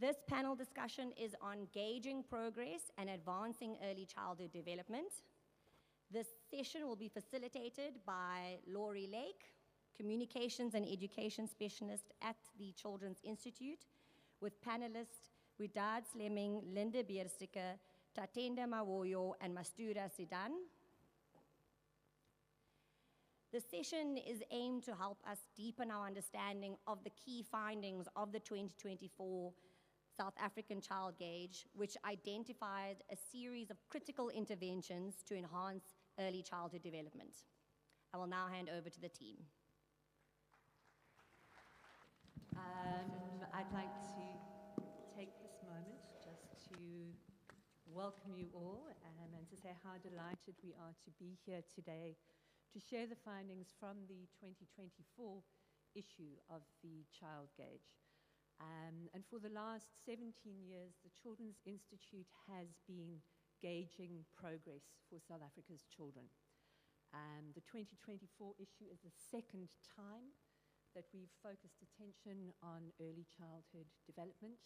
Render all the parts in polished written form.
This panel discussion is on gauging progress and advancing early childhood development. This session will be facilitated by Laurie Lake, Communications and Education Specialist at the Children's Institute, with panelists Wiedaad, Slemming, Biersteker, 𝗤𝗵𝗶𝗹𝗆𝗏, and Mastoera Sadan. The session is aimed to help us deepen our understanding of the key findings of the 2024 South African Child Gauge, which identified a series of critical interventions to enhance early childhood development. I will now hand over to the team. I'd like to take this moment just to welcome you all and to say how delighted we are to be here today to share the findings from the 2024 issue of the Child Gauge. And for the last 17 years, the Children's Institute has been gauging progress for South Africa's children. The 2024 issue is the second time that we've focused attention on early childhood development.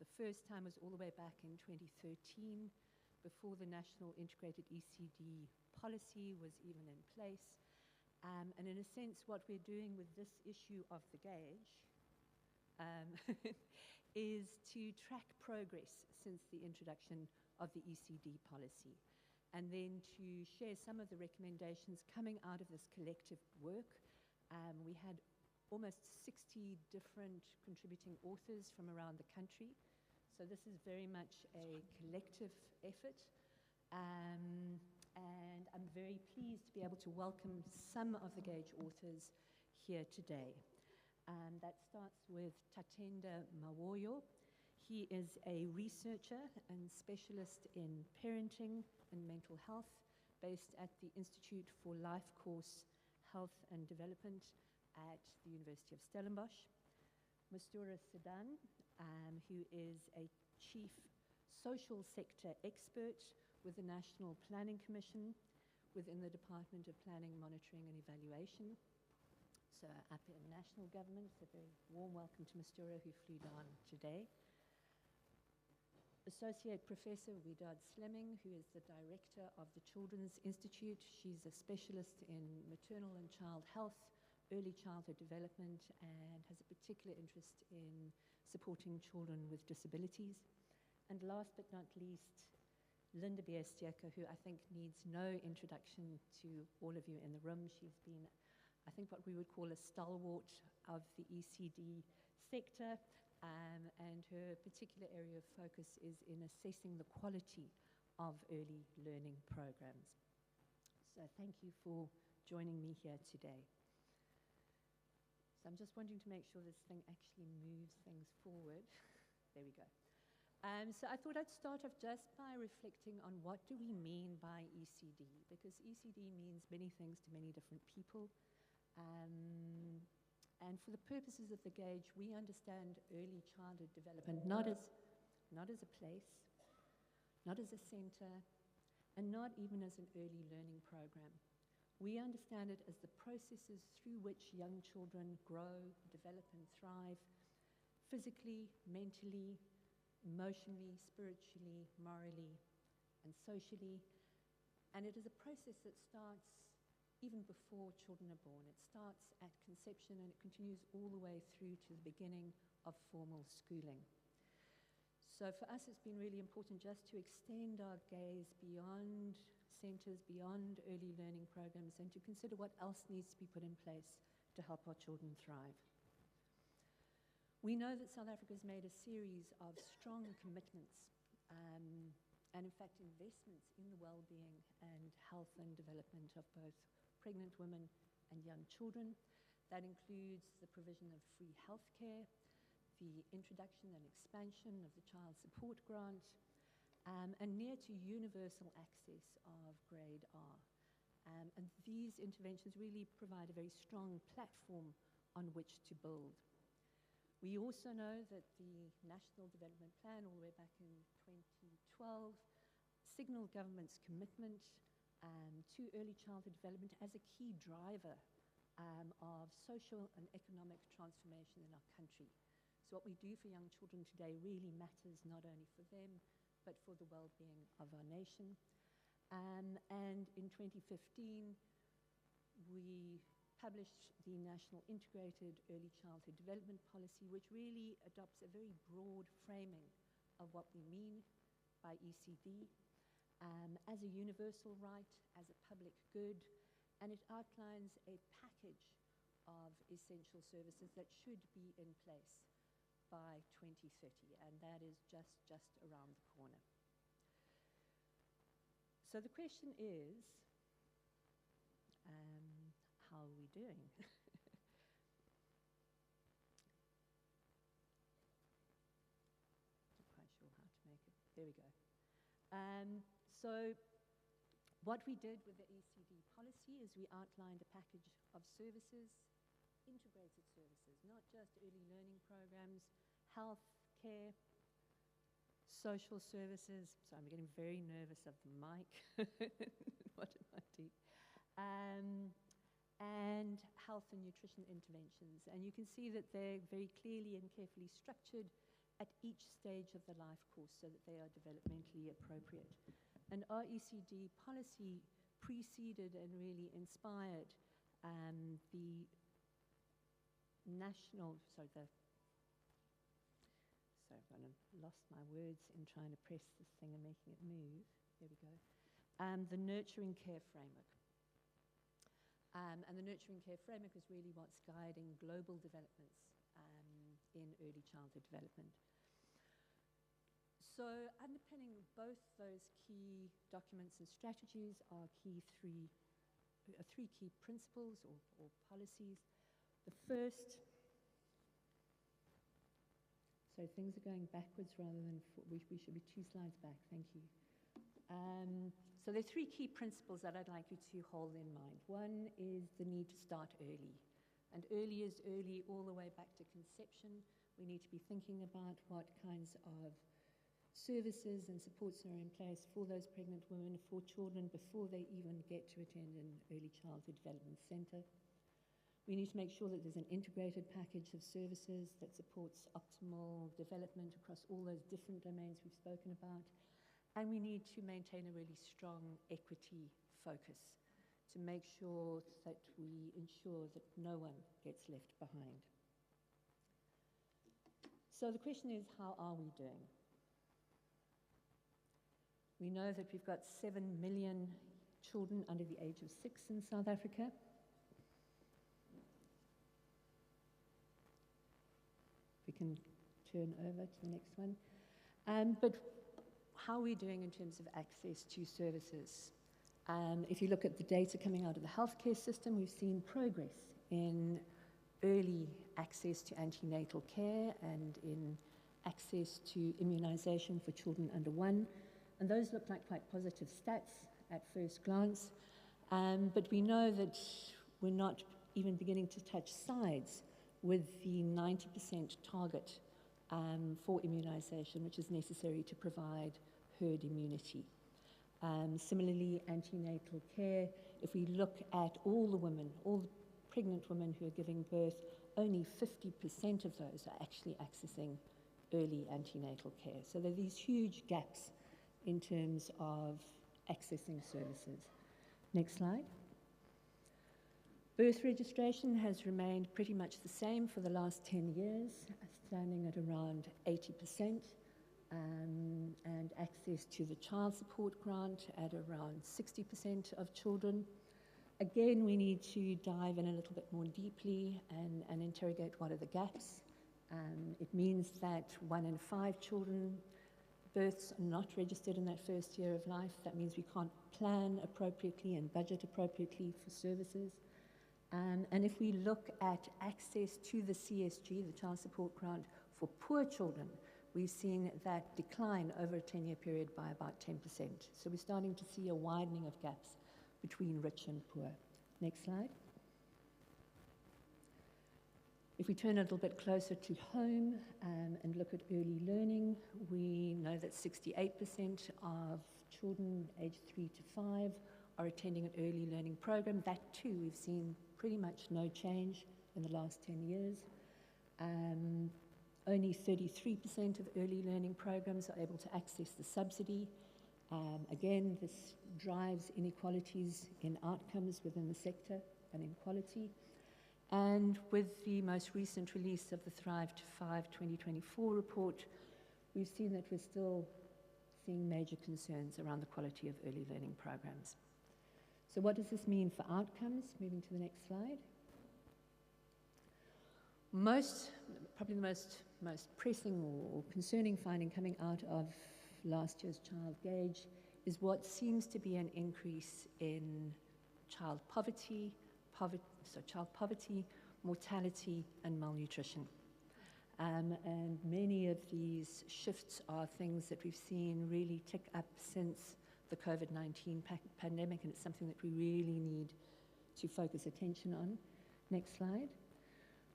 The first time was all the way back in 2013, before the National Integrated ECD policy was even in place. And in a sense, what we're doing with this issue of the gauge is to track progress since the introduction of the ECD policy, and then to share some of the recommendations coming out of this collective work. We had almost 60 different contributing authors from around the country, so this is very much a collective effort. And I'm very pleased to be able to welcome some of the gauge authors here today. That starts with 𝗤𝗵𝗶𝗹𝗆𝗏. He is a researcher and specialist in parenting and mental health based at the Institute for Life Course Health and Development at the University of Stellenbosch. Mastoera Sadan, who is a chief social sector expert with the National Planning Commission within the Department of Planning, Monitoring and Evaluation. So up in national government, so a very warm welcome to Mastoera, who flew down today. Associate Professor Wiedaad Slemming, who is the director of the Children's Institute. She's a specialist in maternal and child health, early childhood development, and has a particular interest in supporting children with disabilities. And last but not least, Biersteker, who I think needs no introduction to all of you in the room. She's been, I think, what we would call a stalwart of the ECD sector, and her particular area of focus is in assessing the quality of early learning programs. So thank you for joining me here today. So I'm just wanting to make sure this thing actually moves things forward. There we go. So I thought I'd start off just by reflecting on what do we mean by ECD, because ECD means many things to many different people. And for the purposes of the gauge, we understand early childhood development not as a place, not as a center, and not even as an early learning program. We understand it as the processes through which young children grow, develop, and thrive physically, mentally, emotionally, spiritually, morally, and socially. And it is a process that starts even before children are born. It starts at conception and it continues all the way through to the beginning of formal schooling. So for us, it's been really important just to extend our gaze beyond centers, beyond early learning programs, and to consider what else needs to be put in place to help our children thrive. We know that South Africa has made a series of strong commitments and in fact investments in the well-being and health and development of both pregnant women and young children. That includes the provision of free healthcare, the introduction and expansion of the Child Support Grant, and near to universal access of grade R. And these interventions really provide a very strong platform on which to build. We also know that the National Development Plan, all the way back in 2012, signaled government's commitment to early childhood development as a key driver of social and economic transformation in our country. So what we do for young children today really matters not only for them, but for the well-being of our nation. And in 2015, we published the National Integrated Early Childhood Development Policy, which really adopts a very broad framing of what we mean by ECD as a universal right, as a public good, and it outlines a package of essential services that should be in place by 2030, and that is just around the corner. So the question is, how are we doing? Not quite sure how to make it. There we go. So what we did with the ECD policy is we outlined a package of services, integrated services, not just early learning programs, health, care, social services. So I'm getting very nervous of the mic. What did I do? And health and nutrition interventions. And you can see that they're very clearly and carefully structured at each stage of the life course so that they are developmentally appropriate. And our ECD policy preceded and really inspired the national, sorry, I've lost my words in trying to press this thing and making it move. There we go. The Nurturing Care Framework. And the Nurturing Care Framework is really what's guiding global developments in early childhood development. So underpinning both those key documents and strategies are three key principles or policies. The first, so things are going backwards rather than we should be 2 slides back, thank you. So there are 3 key principles that I'd like you to hold in mind. One is the need to start early. And early is early all the way back to conception. We need to be thinking about what kinds of services and supports are in place for those pregnant women, for children, before they even get to attend an early childhood development centre. We need to make sure that there's an integrated package of services that supports optimal development across all those different domains we've spoken about. And we need to maintain a really strong equity focus to make sure that we ensure that no one gets left behind. So the question is, how are we doing? We know that we've got 7 million children under the age of 6 in South Africa. We can turn over to the next one. But how are we doing in terms of access to services? If you look at the data coming out of the healthcare system, we've seen progress in early access to antenatal care and in access to immunization for children under 1. And those look like quite positive stats at first glance. But we know that we're not even beginning to touch sides with the 90% target for immunization, which is necessary to provide herd immunity. Similarly, antenatal care, if we look at all the women, all the pregnant women who are giving birth, only 50% of those are actually accessing early antenatal care. So there are these huge gaps in terms of accessing services. Next slide. Birth registration has remained pretty much the same for the last 10 years, standing at around 80%, and access to the child support grant at around 60% of children. Again, we need to dive in a little bit more deeply and interrogate what are the gaps. It means that 1 in 5 children births are not registered in that first year of life. That means we can't plan appropriately and budget appropriately for services. And if we look at access to the CSG, the child support grant, for poor children, we've seen that decline over a 10-year period by about 10%. So we're starting to see a widening of gaps between rich and poor. Next slide. If we turn a little bit closer to home and look at early learning, we know that 68% of children aged 3 to 5 are attending an early learning program. That too, we've seen pretty much no change in the last 10 years. Only 33% of early learning programs are able to access the subsidy. Again, this drives inequalities in outcomes within the sector and in quality. And with the most recent release of the Thrive to 5 2024 report, we've seen that we're still seeing major concerns around the quality of early learning programs. So what does this mean for outcomes? Moving to the next slide. Probably the most pressing or concerning finding coming out of last year's child gauge is what seems to be an increase in child poverty, mortality, and malnutrition. And many of these shifts are things that we've seen really tick up since the COVID-19 pandemic, and it's something that we really need to focus attention on. Next slide.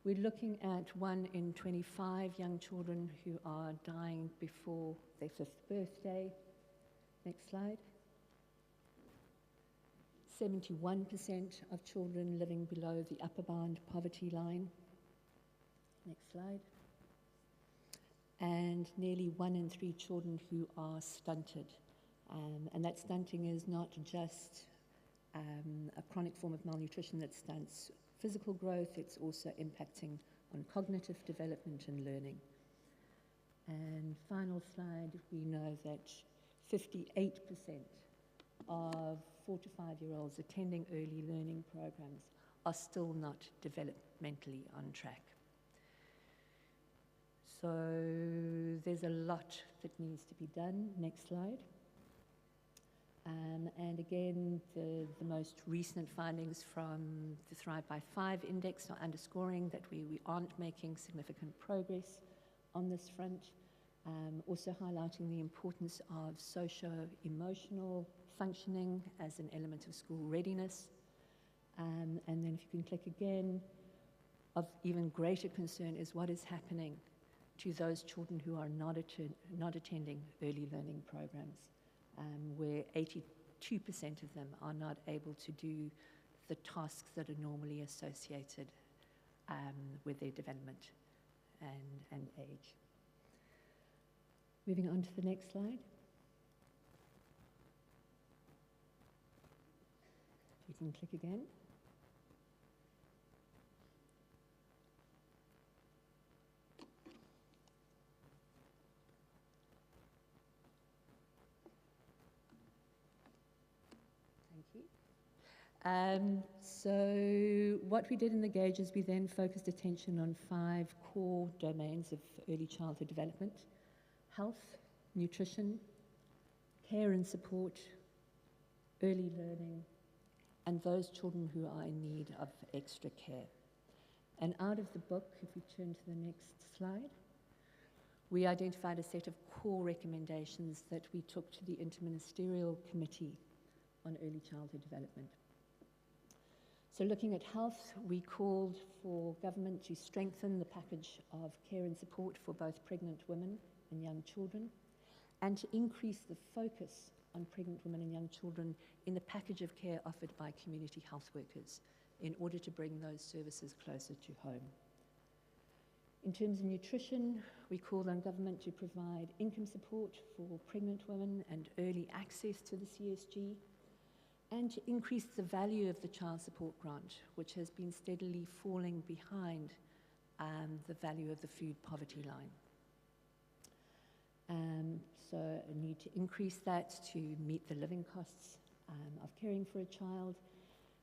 We're looking at 1 in 25 young children who are dying before their 5th birthday. Next slide. 71% of children living below the upper bound poverty line. Next slide. And nearly 1 in 3 children who are stunted. And that stunting is not just a chronic form of malnutrition that stunts physical growth, it's also impacting on cognitive development and learning. And final slide, we know that 58% of 4 to 5-year-olds attending early learning programs are still not developmentally on track. So there's a lot that needs to be done. Next slide. And again, the most recent findings from the Thrive by 5 index are underscoring that we aren't making significant progress on this front. Also highlighting the importance of socio-emotional functioning as an element of school readiness. And then if you can click again, of even greater concern is what is happening to those children who are not attending early learning programs, where 82% of them are not able to do the tasks that are normally associated with their development and age. Moving on to the next slide. You can click again. So what we did in the gauge is we then focused attention on 5 core domains of early childhood development: health, nutrition, care and support, early learning, and those children who are in need of extra care. And out of the book, if we turn to the next slide, we identified a set of core recommendations that we took to the Interministerial Committee on Early Childhood Development. So looking at health, we called for government to strengthen the package of care and support for both pregnant women and young children, and to increase the focus on pregnant women and young children in the package of care offered by community health workers in order to bring those services closer to home. In terms of nutrition, we called on government to provide income support for pregnant women and early access to the CSG, and to increase the value of the child support grant, which has been steadily falling behind the value of the food poverty line. So a need to increase that to meet the living costs of caring for a child.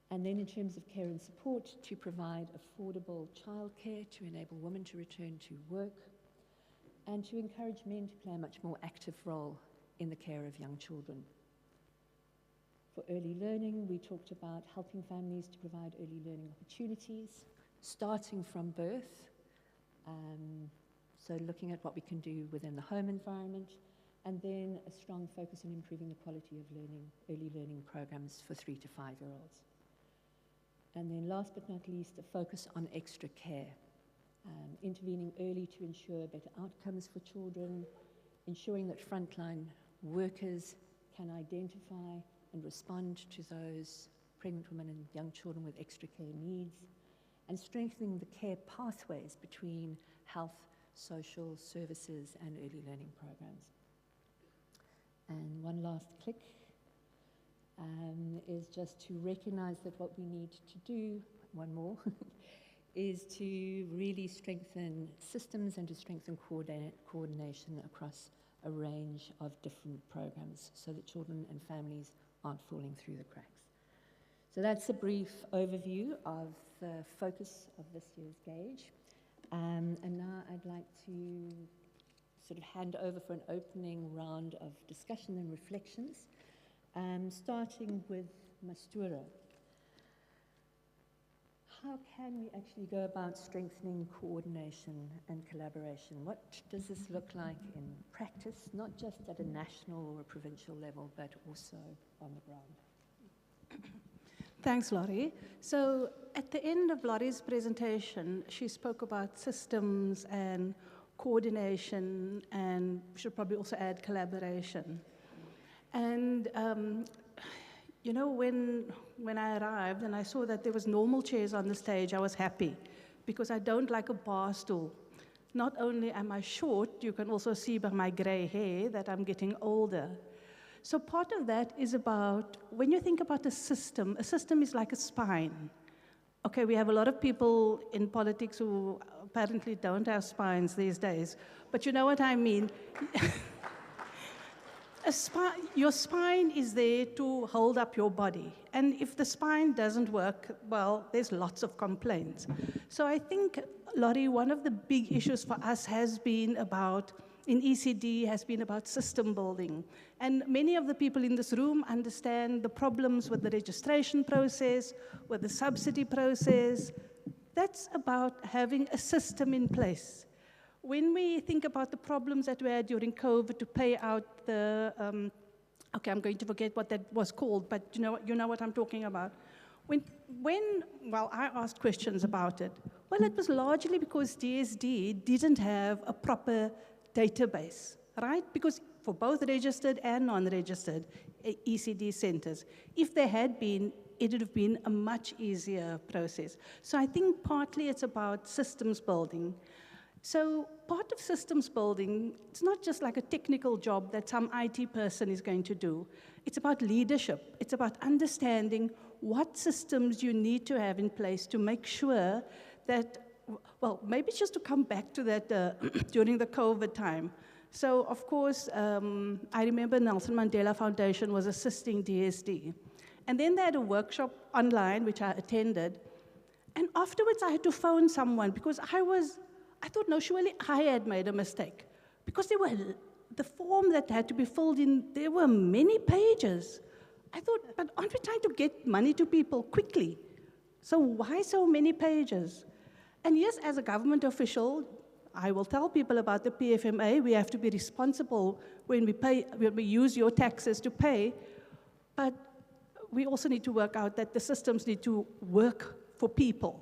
And then in terms of care and support, to provide affordable childcare to enable women to return to work, and to encourage men to play a much more active role in the care of young children. For early learning, we talked about helping families to provide early learning opportunities, starting from birth, so looking at what we can do within the home environment, and then a strong focus on improving the quality of early learning programs for 3 to 5-year-olds. And then last but not least, a focus on extra care, intervening early to ensure better outcomes for children, ensuring that frontline workers can identify and respond to those pregnant women and young children with extra care needs, and strengthening the care pathways between health, social services and early learning programs. And one last click is just to recognize that what we need to do, one more, is to really strengthen systems and to strengthen coordination across a range of different programs so that children and families aren't falling through the cracks. So that's a brief overview of the focus of this year's gauge. And now I'd like to sort of hand over for an opening round of discussion and reflections, starting with Mastoera. How can we actually go about strengthening coordination and collaboration? What does this look like in practice, not just at a national or a provincial level, but also on the ground? Thanks, Laurie. So at the end of Laurie's presentation, she spoke about systems and coordination, and we should probably also add collaboration. And you know, when I arrived and I saw that there was normal chairs on the stage, I was happy, because I don't like a bar stool. Not only am I short, you can also see by my gray hair that I'm getting older. So part of that is about, when you think about a system is like a spine. Okay, we have a lot of people in politics who apparently don't have spines these days, but you know what I mean. Your spine is there to hold up your body. And if the spine doesn't work, well, there's lots of complaints. So I think, Laurie, one of the big issues for us has been about, in ECD, has been about system building. And many of the people in this room understand the problems with the registration process, with the subsidy process. That's about having a system in place. When we think about the problems that we had during COVID to pay out the, okay, I'm going to forget what that was called, but you know what I'm talking about. Well, I asked questions about it. Well, it was largely because DSD didn't have a proper database, right? Because for both registered and non-registered ECD centers, if there had been, it would have been a much easier process. So I think partly it's about systems building. So part of systems building, it's not just like a technical job that some IT person is going to do. It's about leadership. It's about understanding what systems you need to have in place to make sure that, well, maybe it's just to come back to that during the COVID time. So, of course, I remember Nelson Mandela Foundation was assisting DSD. And then they had a workshop online, which I attended. And afterwards, I had to phone someone because I thought, no, surely I had made a mistake. Because there were, the form that had to be filled in, there were many pages. I thought, but aren't we trying to get money to people quickly? So why so many pages? And yes, as a government official, I will tell people about the PFMA. We have to be responsible when we use your taxes to pay. But we also need to work out that the systems need to work for people,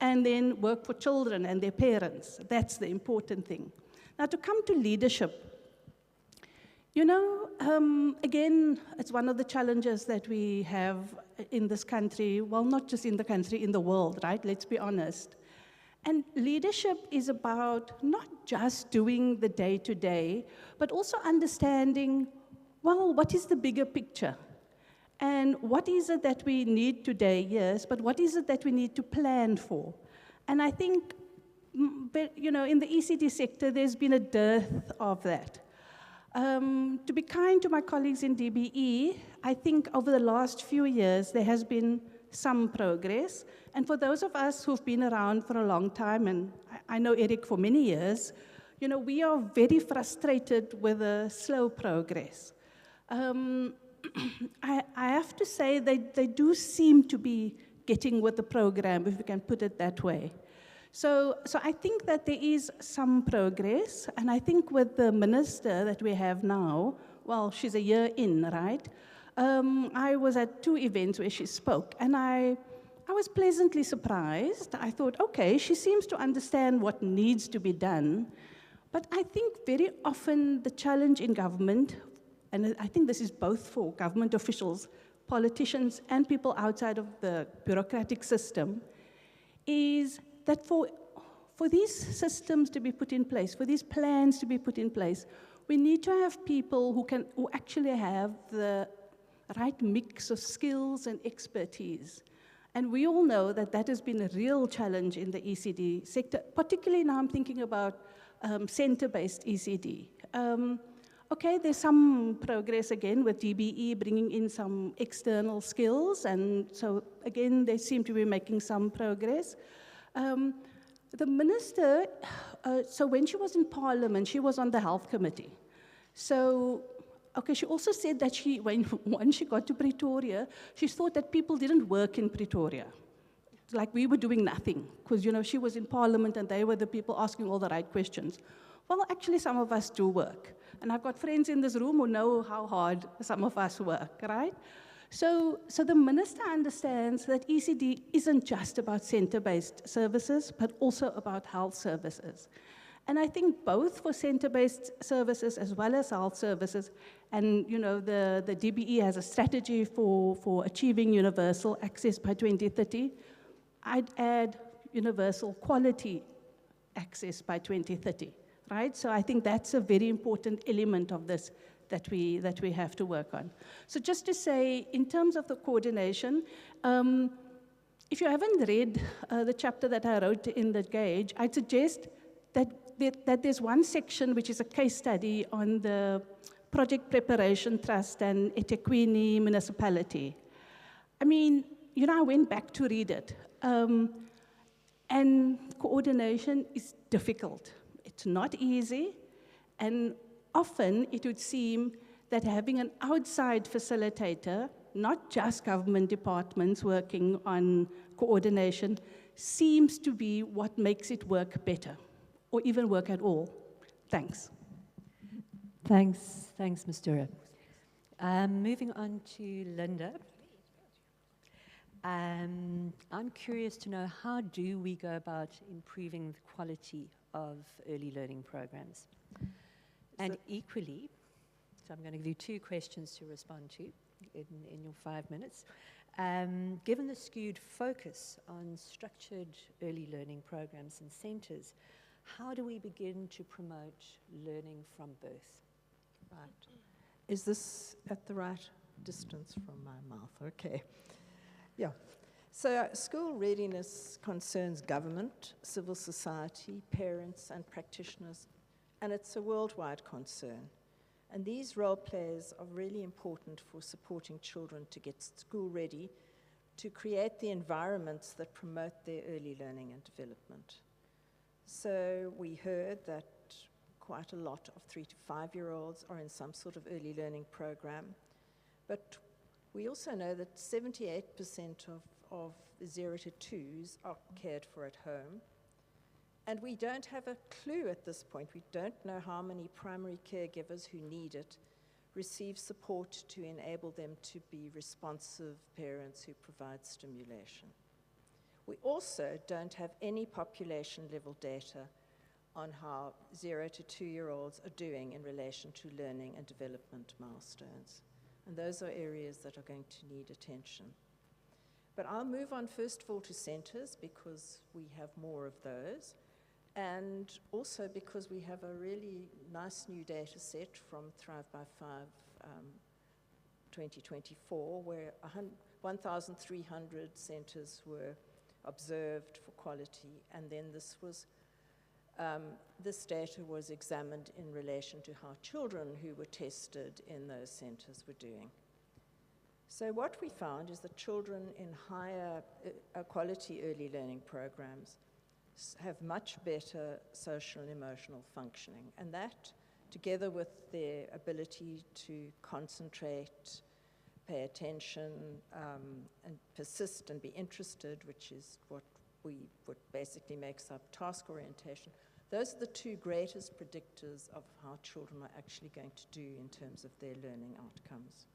and then work for children and their parents. That's the important thing. Now, to come to leadership, you know, again, it's one of the challenges that we have in this country, well, not just in the country, in the world, right? Let's be honest. And leadership is about not just doing the day-to-day, but also understanding, well, what is the bigger picture? And what is it that we need today, yes, but what is it that we need to plan for? And I think, you know, in the ECD sector, there's been a dearth of that. To be kind to my colleagues in DBE, I think over the last few years, there has been some progress. And for those of us who've been around for a long time, and I know Eric for many years, you know, we are very frustrated with the slow progress. I have to say they do seem to be getting with the program, if we can put it that way. So I think that there is some progress, and I think with the minister that we have now, well, she's a year in, right? I was at 2 events where she spoke, and I was pleasantly surprised. I thought, okay, she seems to understand what needs to be done, but I think very often the challenge in government, and I think this is both for government officials, politicians, and people outside of the bureaucratic system, is that for for these systems to be put in place, for these plans to be put in place, we need to have people who actually have the right mix of skills and expertise. And we all know that that has been a real challenge in the ECD sector, particularly now I'm thinking about center-based ECD. Okay, there's some progress again with DBE bringing in some external skills, and so again, they seem to be making some progress. The minister, so when she was in Parliament, she was on the Health Committee. So, okay, she also said that when she got to Pretoria, she thought that people didn't work in Pretoria. Like we were doing nothing, because, you know, she was in Parliament and they were the people asking all the right questions. Well, actually, some of us do work. And I've got friends in this room who know how hard some of us work, right? So the minister understands that ECD isn't just about center-based services, but also about health services. And I think both for center-based services as well as health services, and you know, the DBE has a strategy for achieving universal access by 2030. I'd add universal quality access by 2030, right? So I think that's a very important element of this that we have to work on. So just to say, in terms of the coordination, if you haven't read the chapter that I wrote in the gauge, I'd suggest that there's one section which is a case study on the Project Preparation Trust and eThekwini municipality. I mean, you know, I went back to read it, and coordination is difficult. It's not easy, and often it would seem that having an outside facilitator, not just government departments working on coordination, seems to be what makes it work better, or even work at all. Thanks. Thanks, Mastoera. Moving on to Linda. I'm curious to know, how do we go about improving the quality of early learning programs? And equally, so I'm going to give you two questions to respond to in your 5 minutes. Given the skewed focus on structured early learning programs and centres, how do we begin to promote learning from birth? Right. Is this at the right distance from my mouth? Okay. Yeah. So school readiness concerns government, civil society, parents, and practitioners, and it's a worldwide concern. And these role players are really important for supporting children to get school ready, to create the environments that promote their early learning and development. So we heard that quite a lot of 3 to 5 year olds are in some sort of early learning program, but we also know that 78% of the 0 to 2s are cared for at home. And we don't have a clue at this point. We don't know how many primary caregivers who need it receive support to enable them to be responsive parents who provide stimulation. We also don't have any population level data on how 0 to 2 year olds are doing in relation to learning and development milestones. And those are areas that are going to need attention. But I'll move on first of all to centres, because we have more of those. And also because we have a really nice new data set from Thrive by 5 2024, where 1,300 centres were observed for quality, and then this data was examined in relation to how children who were tested in those centres were doing. So what we found is that children in higher quality early learning programs have much better social and emotional functioning, and that, together with their ability to concentrate, pay attention, and persist and be interested, which is what basically makes up task orientation, those are the two greatest predictors of how children are actually going to do in terms of their learning outcomes.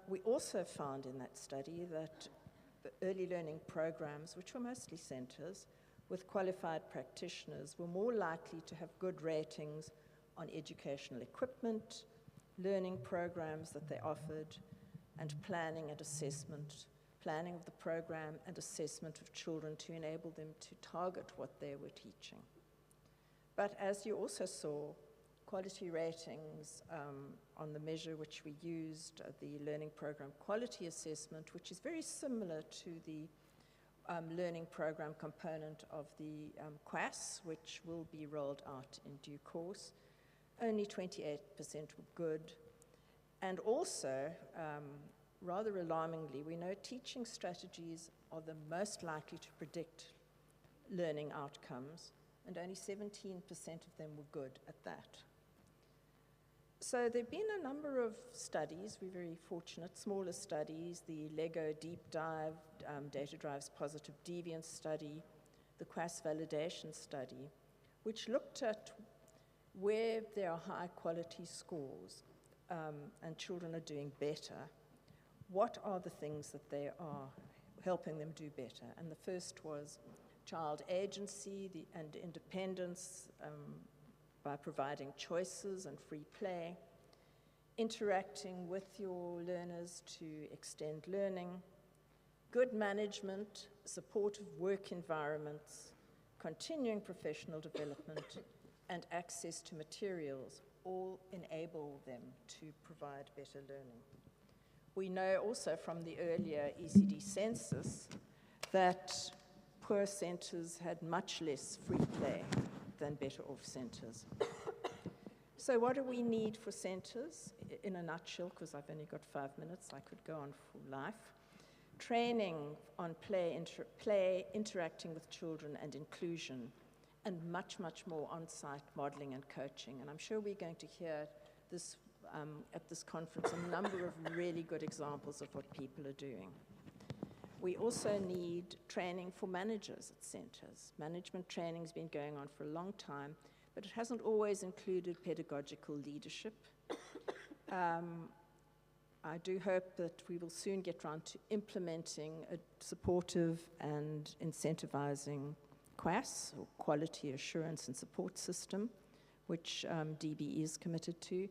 We also found in that study that the early learning programs, which were mostly centres with qualified practitioners, were more likely to have good ratings on educational equipment, learning programs that they offered, and planning and assessment planning of the program, and assessment of children to enable them to target what they were teaching. But as you also saw, quality ratings on the measure which we used, the learning program quality assessment, which is very similar to the learning program component of the QAS, which will be rolled out in due course. Only 28% were good. And also, rather alarmingly, we know teaching strategies are the most likely to predict learning outcomes, and only 17% of them were good at that. So there have been a number of studies, we're very fortunate, smaller studies, the LEGO Deep Dive, Data Drives Positive Deviance study, the QAS Validation study, which looked at where there are high quality scores and children are doing better, what are the things that they are helping them do better? And the first was child agency and independence by providing choices and free play, interacting with your learners to extend learning, good management, supportive work environments, continuing professional development, and access to materials all enable them to provide better learning. We know also from the earlier ECD census that poor centres had much less free play than better off centres. So what do we need for centres? In a nutshell, because I've only got 5 minutes, I could go on for life. Training on play, interacting with children and inclusion, and much, much more on-site modelling and coaching. And I'm sure we're going to hear this at this conference, a number of really good examples of what people are doing. We also need training for managers at centres. Management training's been going on for a long time, but it hasn't always included pedagogical leadership. I do hope that we will soon get round to implementing a supportive and incentivizing QAS, or Quality Assurance and Support System, which DB is committed to,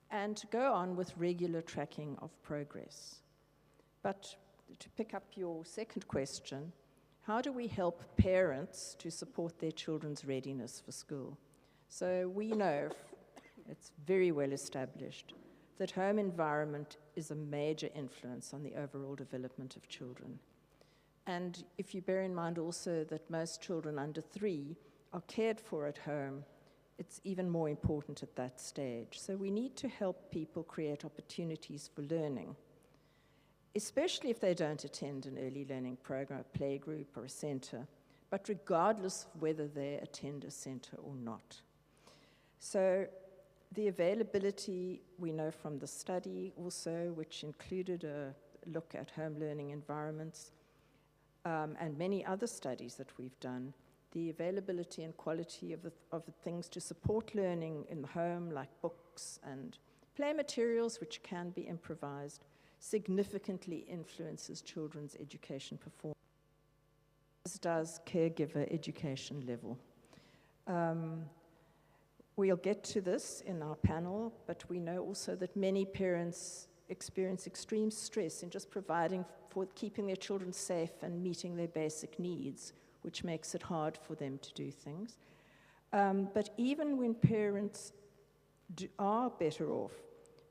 and to go on with regular tracking of progress. But to pick up your second question, how do we help parents to support their children's readiness for school? So we know, it's very well established, that home environment is a major influence on the overall development of children. And if you bear in mind also that most children under 3 are cared for at home, it's even more important at that stage. So we need to help people create opportunities for learning, especially if they don't attend an early learning program, a play group, or a centre, but regardless of whether they attend a centre or not. So the availability, we know from the study also, which included a look at home learning environments, and many other studies that we've done, the availability and quality of the things to support learning in the home, like books and play materials, which can be improvised, significantly influences children's education performance, as does caregiver education level. We'll get to this in our panel, but we know also that many parents experience extreme stress in just providing for keeping their children safe and meeting their basic needs, which makes it hard for them to do things. But even when parents are better off,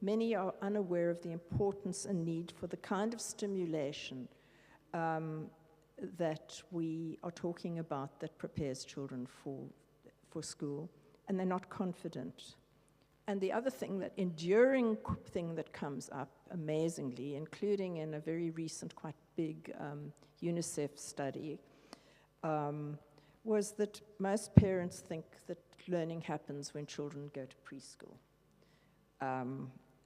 many are unaware of the importance and need for the kind of stimulation that we are talking about that prepares children for school, and they're not confident. And the other thing, that enduring thing that comes up, amazingly, including in a very recent, quite big UNICEF study, was that most parents think that learning happens when children go to preschool.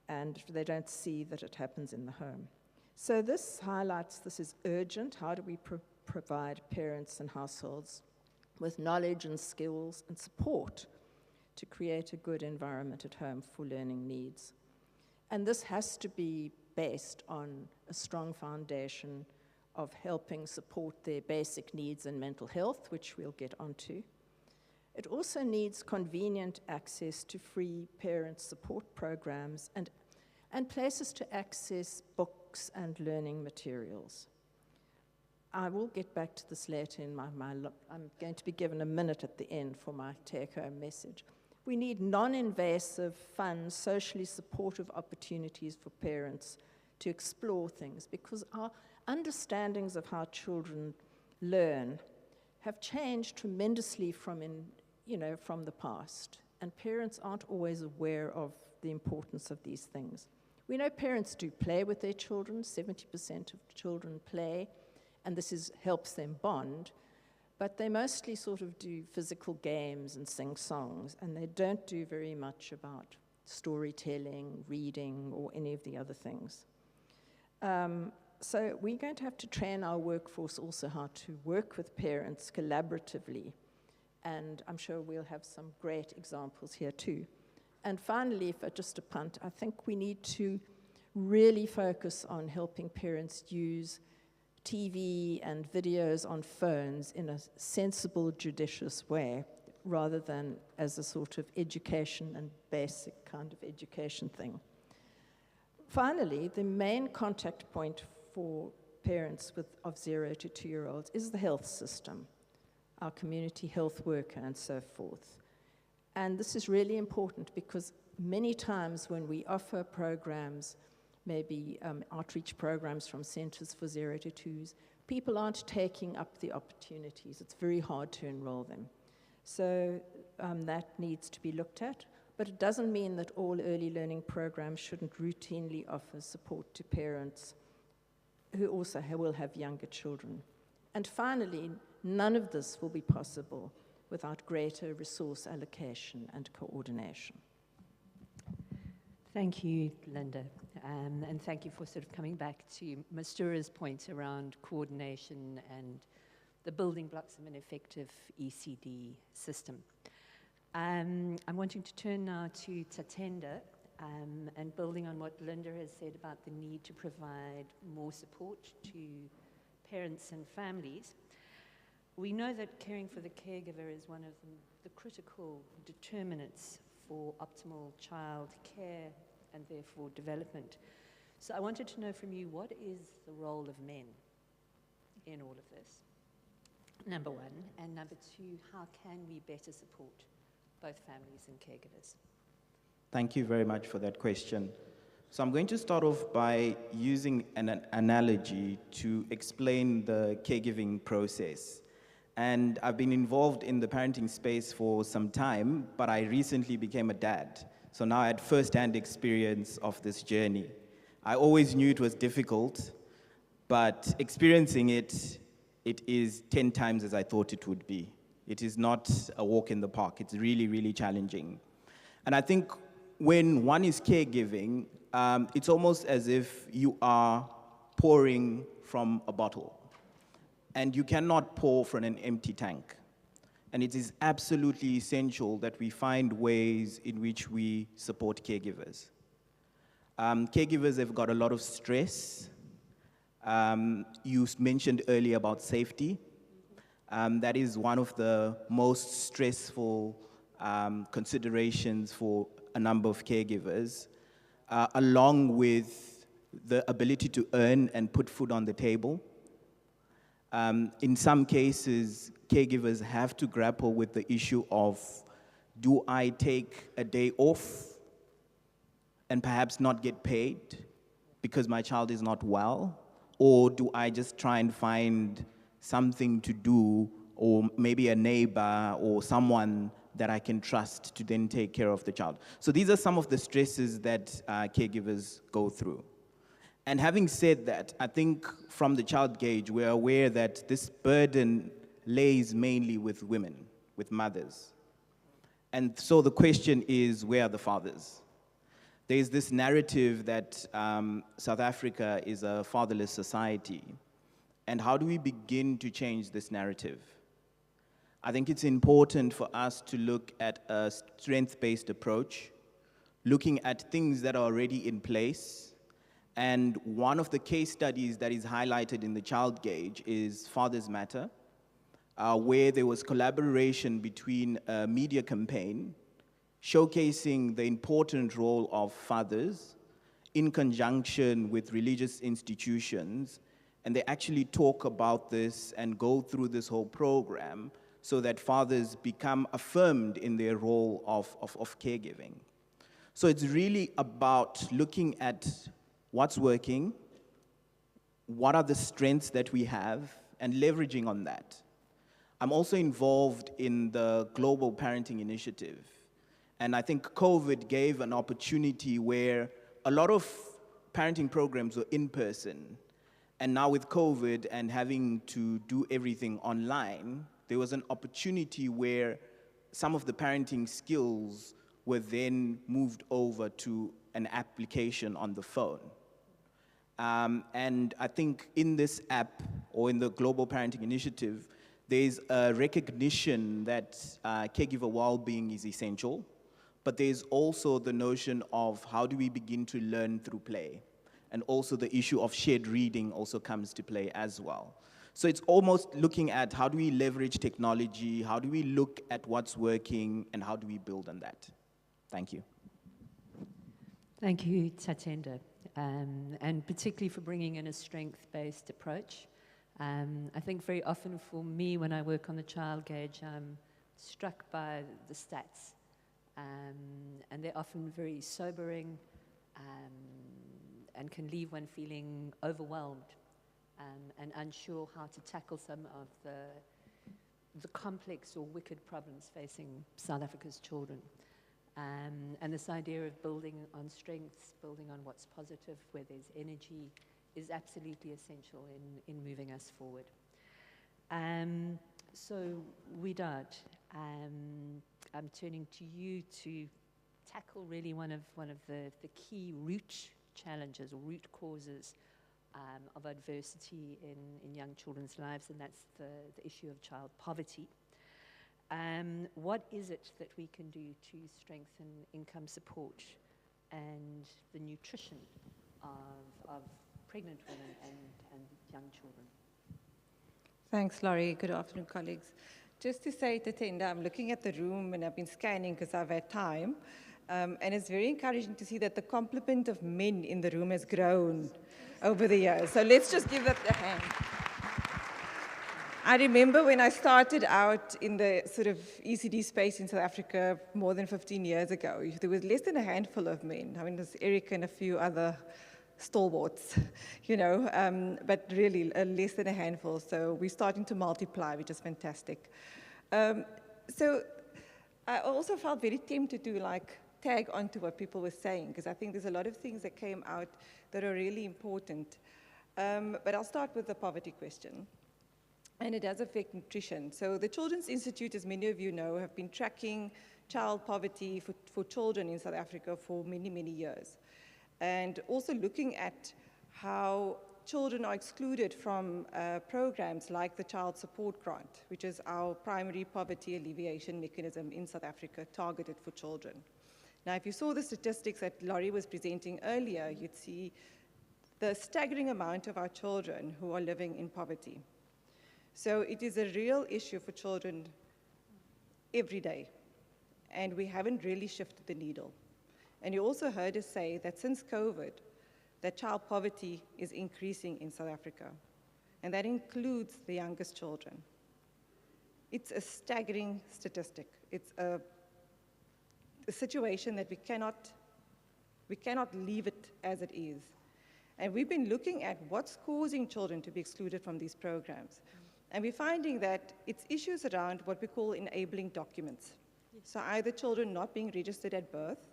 And they don't see that it happens in the home. So this highlights this is urgent. How do we provide parents and households with knowledge and skills and support to create a good environment at home for learning needs? And this has to be based on a strong foundation of helping support their basic needs and mental health, which we'll get onto. It also needs convenient access to free parent support programs and places to access books and learning materials. I will get back to this later in I'm going to be given a minute at the end for my take-home message. We need non-invasive, fun, socially supportive opportunities for parents to explore things, because our understandings of how children learn have changed tremendously from the past, and parents aren't always aware of the importance of these things. We know parents do play with their children. 70% of children play, and this helps them bond, but they mostly sort of do physical games and sing songs, and they don't do very much about storytelling, reading, or any of the other things. So we're going to have to train our workforce also how to work with parents collaboratively, and I'm sure we'll have some great examples here too. And finally, just a punt, I think we need to really focus on helping parents use TV and videos on phones in a sensible, judicious way, rather than as a sort of education and basic kind of education thing. Finally, the main contact point for parents of 0 to 2-year-olds is the health system, our community health worker and so forth. And this is really important because many times when we offer programs, maybe outreach programs from centers for 0 to 2s, people aren't taking up the opportunities. It's very hard to enroll them. So that needs to be looked at, but it doesn't mean that all early learning programs shouldn't routinely offer support to parents who also will have younger children. And finally, none of this will be possible without greater resource allocation and coordination. Thank you, Linda, and thank you for sort of coming back to Mastoera's point around coordination and the building blocks of an effective ECD system. I'm wanting to turn now to Tatenda, and building on what Linda has said about the need to provide more support to parents and families. We know that caring for the caregiver is one of the critical determinants for optimal child care and therefore development. So I wanted to know from you, what is the role of men in all of this? Number one. And number two, how can we better support both families and caregivers? Thank you very much for that question. So I'm going to start off by using an analogy to explain the caregiving process. And I've been involved in the parenting space for some time, but I recently became a dad. So now I had first-hand experience of this journey. I always knew it was difficult, but experiencing it, it is 10 times as I thought it would be. It is not a walk in the park. It's really, really challenging. And I think when one is caregiving, it's almost as if you are pouring from a bottle. And you cannot pour from an empty tank. And it is absolutely essential that we find ways in which we support caregivers. Caregivers have got a lot of stress. You mentioned earlier about safety. That is one of the most stressful considerations for a number of caregivers, along with the ability to earn and put food on the table. In some cases, caregivers have to grapple with the issue of, do I take a day off and perhaps not get paid because my child is not well? Or do I just try and find something to do, or maybe a neighbor or someone that I can trust to then take care of the child? So these are some of the stresses that caregivers go through. And having said that, I think from the child gauge, we're aware that this burden lays mainly with women, with mothers. And so the question is, where are the fathers? There's this narrative that South Africa is a fatherless society. And how do we begin to change this narrative? I think it's important for us to look at a strength-based approach, looking at things that are already in place. And one of the case studies that is highlighted in the child gauge is Fathers Matter, where there was collaboration between a media campaign showcasing the important role of fathers in conjunction with religious institutions and they actually talk about this and go through this whole program so that fathers become affirmed in their role of caregiving. So it's really about looking at what's working, what are the strengths that we have, and leveraging on that. I'm also involved in the Global Parenting Initiative, and I think COVID gave an opportunity where a lot of parenting programs were in person, and now with COVID and having to do everything online, there was an opportunity where some of the parenting skills were then moved over to an application on the phone. And I think in this app, or in the Global Parenting Initiative, there's a recognition that caregiver well-being is essential, but there's also the notion of how do we begin to learn through play? And also the issue of shared reading also comes to play as well. So it's almost looking at how do we leverage technology, how do we look at what's working, and how do we build on that? Thank you. Thank you, Tatenda, and particularly for bringing in a strength-based approach. I think very often for me, when I work on the child gauge, I'm struck by the stats, and they're often very sobering and can leave one feeling overwhelmed and unsure how to tackle some of the complex or wicked problems facing South Africa's children. And this idea of building on strengths, building on what's positive, where there's energy, is absolutely essential in moving us forward. So, Wiedaad, I'm turning to you to tackle really one of the key root challenges or root causes of adversity in young children's lives, and that's the issue of child poverty. What is it that we can do to strengthen income support and the nutrition of pregnant women and young children? Thanks, Laurie. Good afternoon, colleagues. Just to say, Tatenda, I'm looking at the room and I've been scanning because I've had time. And it's very encouraging to see that the complement of men in the room has grown over the years. So let's just give that a hand. I remember when I started out in the sort of ECD space in South Africa more than 15 years ago, there was less than a handful of men. I mean, there's Eric and a few other stalwarts, you know, but really less than a handful. So we're starting to multiply, which is fantastic. So I also felt very tempted to like tag onto what people were saying, because I think there's a lot of things that came out that are really important. But I'll start with the poverty question. And it does affect nutrition. So the Children's Institute, as many of you know, have been tracking child poverty for children in South Africa for many, many years. And also looking at how children are excluded from programs like the Child Support Grant, which is our primary poverty alleviation mechanism in South Africa targeted for children. Now, if you saw the statistics that Laurie was presenting earlier, you'd see the staggering amount of our children who are living in poverty. So it is a real issue for children every day, and we haven't really shifted the needle. And you also heard us say that since COVID, that child poverty is increasing in South Africa, and that includes the youngest children. It's a staggering statistic. It's a situation that we cannot leave it as it is. And we've been looking at what's causing children to be excluded from these programs. And we're finding that it's issues around what we call enabling documents. So either children not being registered at birth.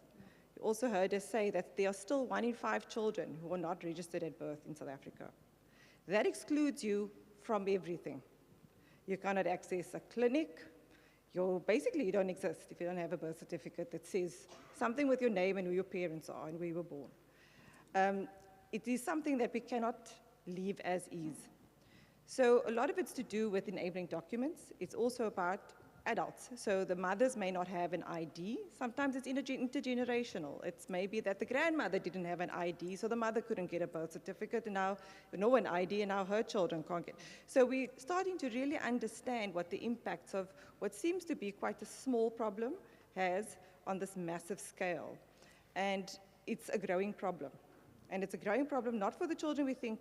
You also heard us say that there are still 1 in 5 children who are not registered at birth in South Africa. That excludes you from everything. You cannot access a clinic. Basically, you don't exist if you don't have a birth certificate that says something with your name and who your parents are and where you were born. It is something that we cannot leave as is. So a lot of it's to do with enabling documents. It's also about adults. So the mothers may not have an ID. Sometimes it's intergenerational. It's maybe that the grandmother didn't have an ID, so the mother couldn't get a birth certificate, and now, no, an ID, and now her children can't get. So we're starting to really understand what the impacts of what seems to be quite a small problem has on this massive scale. And it's a growing problem. And it's a growing problem not for the children we think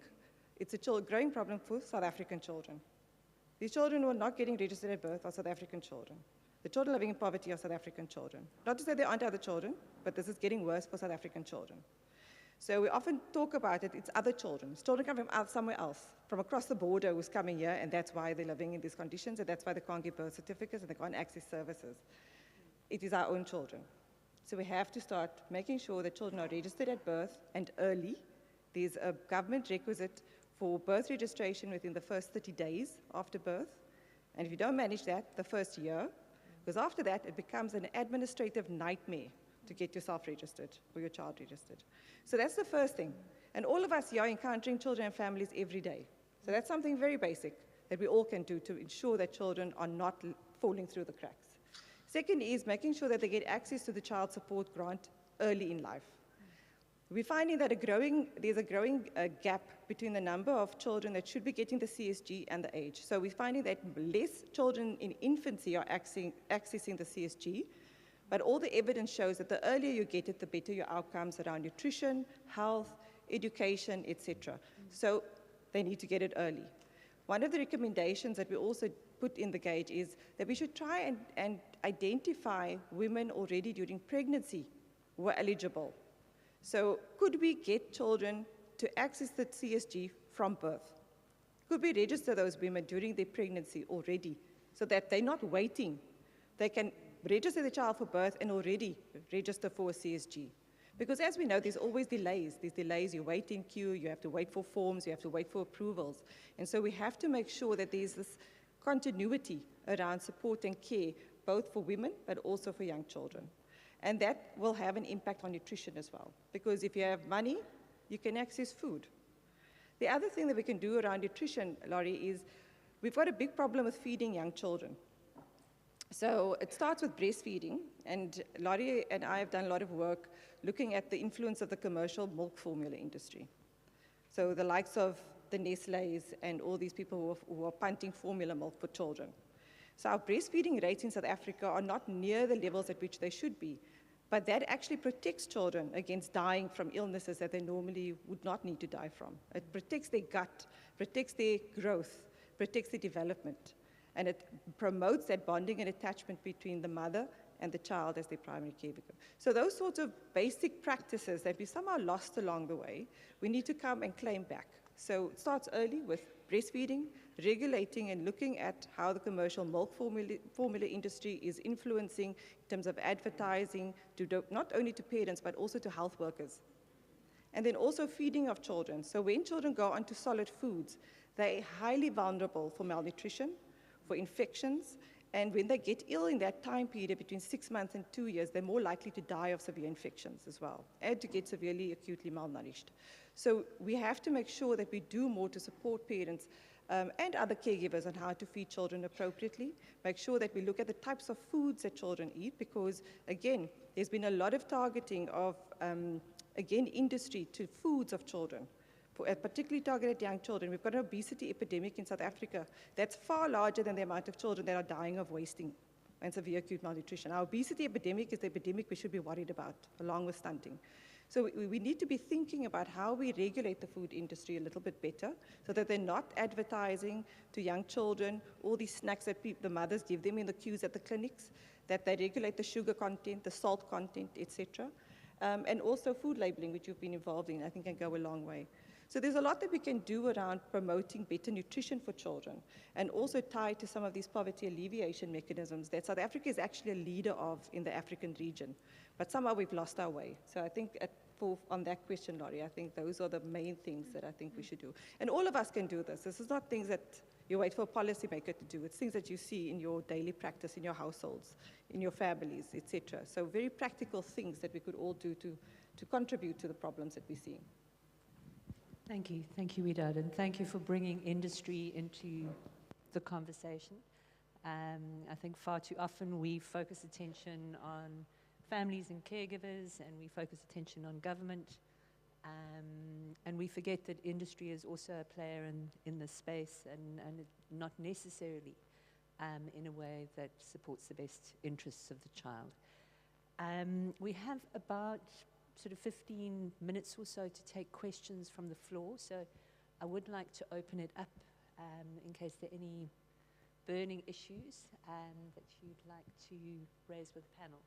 It's a growing problem for South African children. These children who are not getting registered at birth are South African children. The children living in poverty are South African children. Not to say there aren't other children, but this is getting worse for South African children. So we often talk about it, it's other children. It's children come from somewhere else, from across the border who's coming here, and that's why they're living in these conditions, and that's why they can't get birth certificates and they can't access services. It is our own children. So we have to start making sure that children are registered at birth and early. There's a government requisite for birth registration within the first 30 days after birth. And if you don't manage that, the first year, because after that, it becomes an administrative nightmare to get yourself registered or your child registered. So that's the first thing. And all of us here are encountering children and families every day. So that's something very basic that we all can do to ensure that children are not falling through the cracks. Second is making sure that they get access to the child support grant early in life. We're finding that there's a growing gap between the number of children that should be getting the CSG and the age. So we're finding that less children in infancy are accessing the CSG, but all the evidence shows that the earlier you get it, the better your outcomes around nutrition, health, education, etc. So they need to get it early. One of the recommendations that we also put in the gauge is that we should try and identify women already during pregnancy who are eligible. So could we get children to access the CSG from birth? Could we register those women during their pregnancy already so that they're not waiting? They can register the child for birth and already register for a CSG. Because as we know, there's always delays. There's delays, you wait in queue, you have to wait for forms, you have to wait for approvals. And so we have to make sure that there's this continuity around support and care, both for women, but also for young children. And that will have an impact on nutrition as well. Because if you have money, you can access food. The other thing that we can do around nutrition, Laurie, is we've got a big problem with feeding young children. So it starts with breastfeeding, and Laurie and I have done a lot of work looking at the influence of the commercial milk formula industry. So the likes of the Nestle's and all these people who are punting formula milk for children. So our breastfeeding rates in South Africa are not near the levels at which they should be, but that actually protects children against dying from illnesses that they normally would not need to die from. It protects their gut, protects their growth, protects their development. And it promotes that bonding and attachment between the mother and the child as their primary caregiver. So those sorts of basic practices that we somehow lost along the way, we need to come and claim back. So it starts early with breastfeeding, regulating and looking at how the commercial milk formula industry is influencing in terms of advertising, not only to parents, but also to health workers. And then also feeding of children. So when children go onto solid foods, they're highly vulnerable for malnutrition, for infections, and when they get ill in that time period between 6 months and 2 years, they're more likely to die of severe infections as well, and to get severely acutely malnourished. So we have to make sure that we do more to support parents and other caregivers on how to feed children appropriately, make sure that we look at the types of foods that children eat, because again, there's been a lot of targeting of, again, industry to foods of children. Particularly targeted young children. We've got an obesity epidemic in South Africa that's far larger than the amount of children that are dying of wasting and severe acute malnutrition. Our obesity epidemic is the epidemic we should be worried about, along with stunting. So we need to be thinking about how we regulate the food industry a little bit better so that they're not advertising to young children all these snacks that the mothers give them in the queues at the clinics, that they regulate the sugar content, the salt content, etc. And also food labeling, which you've been involved in, I think can go a long way. So there's a lot that we can do around promoting better nutrition for children, and also tied to some of these poverty alleviation mechanisms that South Africa is actually a leader of in the African region. But somehow we've lost our way. So I think on that question, Laurie, I think those are the main things that I think we should do. And all of us can do this. This is not things that you wait for a policymaker to do. It's things that you see in your daily practice, in your households, in your families, etc. So very practical things that we could all do to contribute to the problems that we're seeing. Thank you, Wiedaad, and thank you for bringing industry into the conversation. I think far too often we focus attention on families and caregivers, and we focus attention on government, and we forget that industry is also a player in this space, and not necessarily in a way that supports the best interests of the child. We have about sort of 15 minutes or so to take questions from the floor. So I would like to open it up in case there are any burning issues that you'd like to raise with the panel.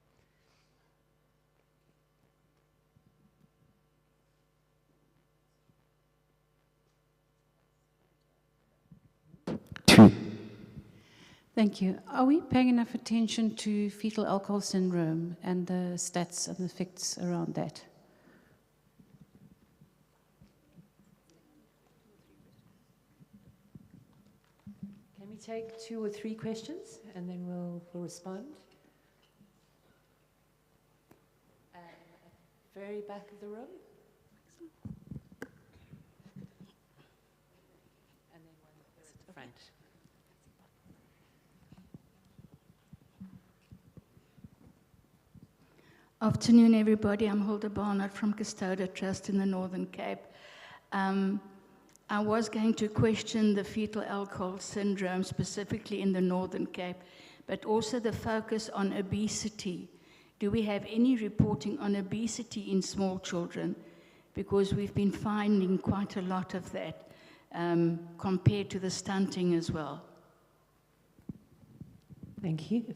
Thank you. Are we paying enough attention to fetal alcohol syndrome and the stats and the effects around that? Can we take 2 or 3 questions and then we'll respond? At the very back of the room. And then one at the front. Afternoon, everybody. I'm Hilda Barnard from Custodial Trust in the Northern Cape. I was going to question the fetal alcohol syndrome specifically in the Northern Cape, but also the focus on obesity. Do we have any reporting on obesity in small children? Because we've been finding quite a lot of that compared to the stunting as well. Thank you.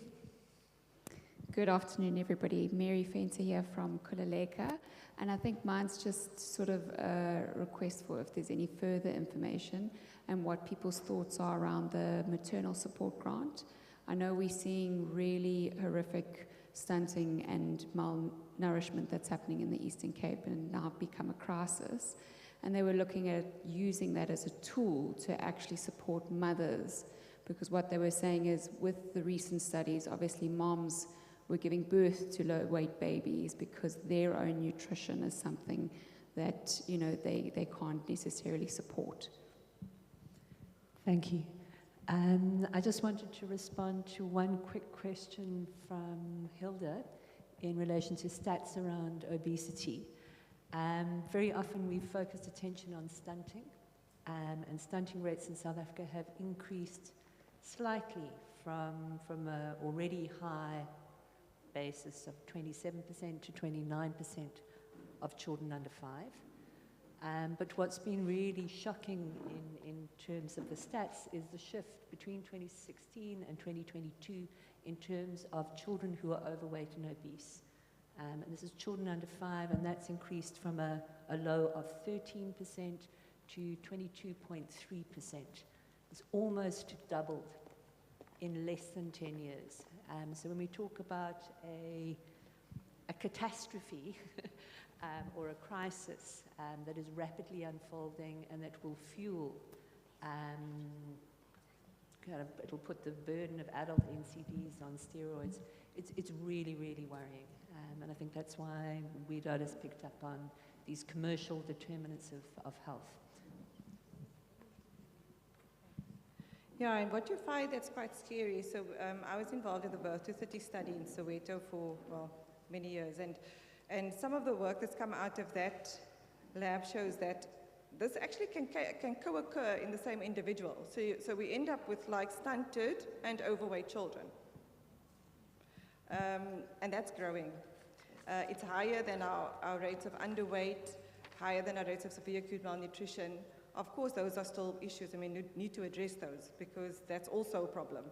Good afternoon, everybody. Mary Fenter here from 𝗂𝗶𝗁𝗃𝗃, and I think mine's just sort of a request for if there's any further information and what people's thoughts are around the maternal support grant. I know we're seeing really horrific stunting and malnourishment that's happening in the Eastern Cape and now become a crisis, and they were looking at using that as a tool to actually support mothers, because what they were saying is with the recent studies, obviously moms were giving birth to low-weight babies because their own nutrition is something that, you know, they can't necessarily support. Thank you. I just wanted to respond to one quick question from Hilda in relation to stats around obesity. Very often we've focused attention on stunting, and stunting rates in South Africa have increased slightly from an already high basis of 27% to 29% of children under 5. But what's been really shocking in terms of the stats is the shift between 2016 and 2022 in terms of children who are overweight and obese. And this is children under 5, and that's increased from a low of 13% to 22.3%. It's almost doubled in less than 10 years. So when we talk about a catastrophe or a crisis that is rapidly unfolding and that will fuel, it'll put the burden of adult NCDs on steroids, it's really, really worrying. And I think that's why Wiedaad has picked up on these commercial determinants of health. Yeah, and what you find that's quite scary, so I was involved in the Birth to 30 study in Soweto for, well, many years, and some of the work that's come out of that lab shows that this actually can co-occur in the same individual. So we end up with like stunted and overweight children. And that's growing. It's higher than our rates of underweight, higher than our rates of severe acute malnutrition. Of course, those are still issues, and we need to address those because that's also a problem,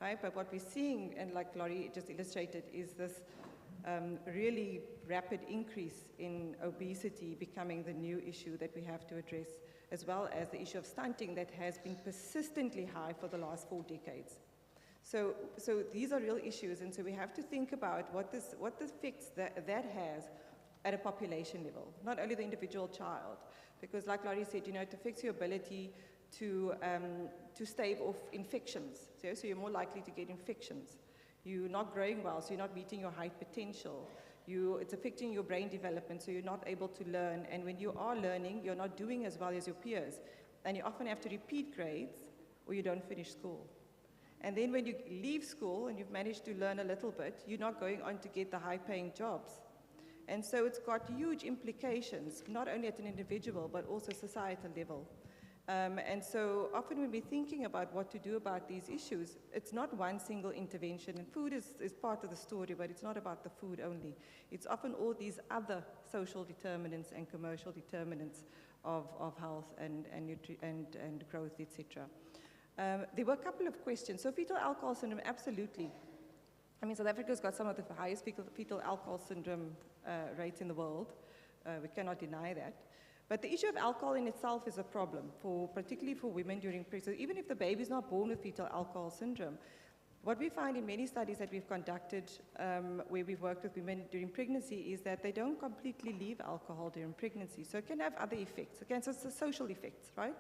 right? But what we're seeing, and like Laurie just illustrated, is this really rapid increase in obesity becoming the new issue that we have to address, as well as the issue of stunting that has been persistently high for the last 4 decades. So these are real issues, and so we have to think about what the effects that has at a population level, not only the individual child, because like Laurie said, you know, it affects your ability to stave off infections. So you're more likely to get infections. You're not growing well, so you're not meeting your height potential. It's affecting your brain development, so you're not able to learn. And when you are learning, you're not doing as well as your peers. And you often have to repeat grades, or you don't finish school. And then when you leave school and you've managed to learn a little bit, you're not going on to get the high-paying jobs. And so it's got huge implications, not only at an individual, but also societal level. And so often when we're thinking about what to do about these issues, it's not one single intervention. And food is part of the story, but it's not about the food only. It's often all these other social determinants and commercial determinants of health and growth, etc. There were a couple of questions. So fetal alcohol syndrome, absolutely. I mean, South Africa's got some of the highest fetal alcohol syndrome rates in the world. We cannot deny that. But the issue of alcohol in itself is a problem, particularly for women during pregnancy. Even if the baby is not born with fetal alcohol syndrome, what we find in many studies that we've conducted where we've worked with women during pregnancy is that they don't completely leave alcohol during pregnancy. So it can have other effects. Again, so it's the social effects, right?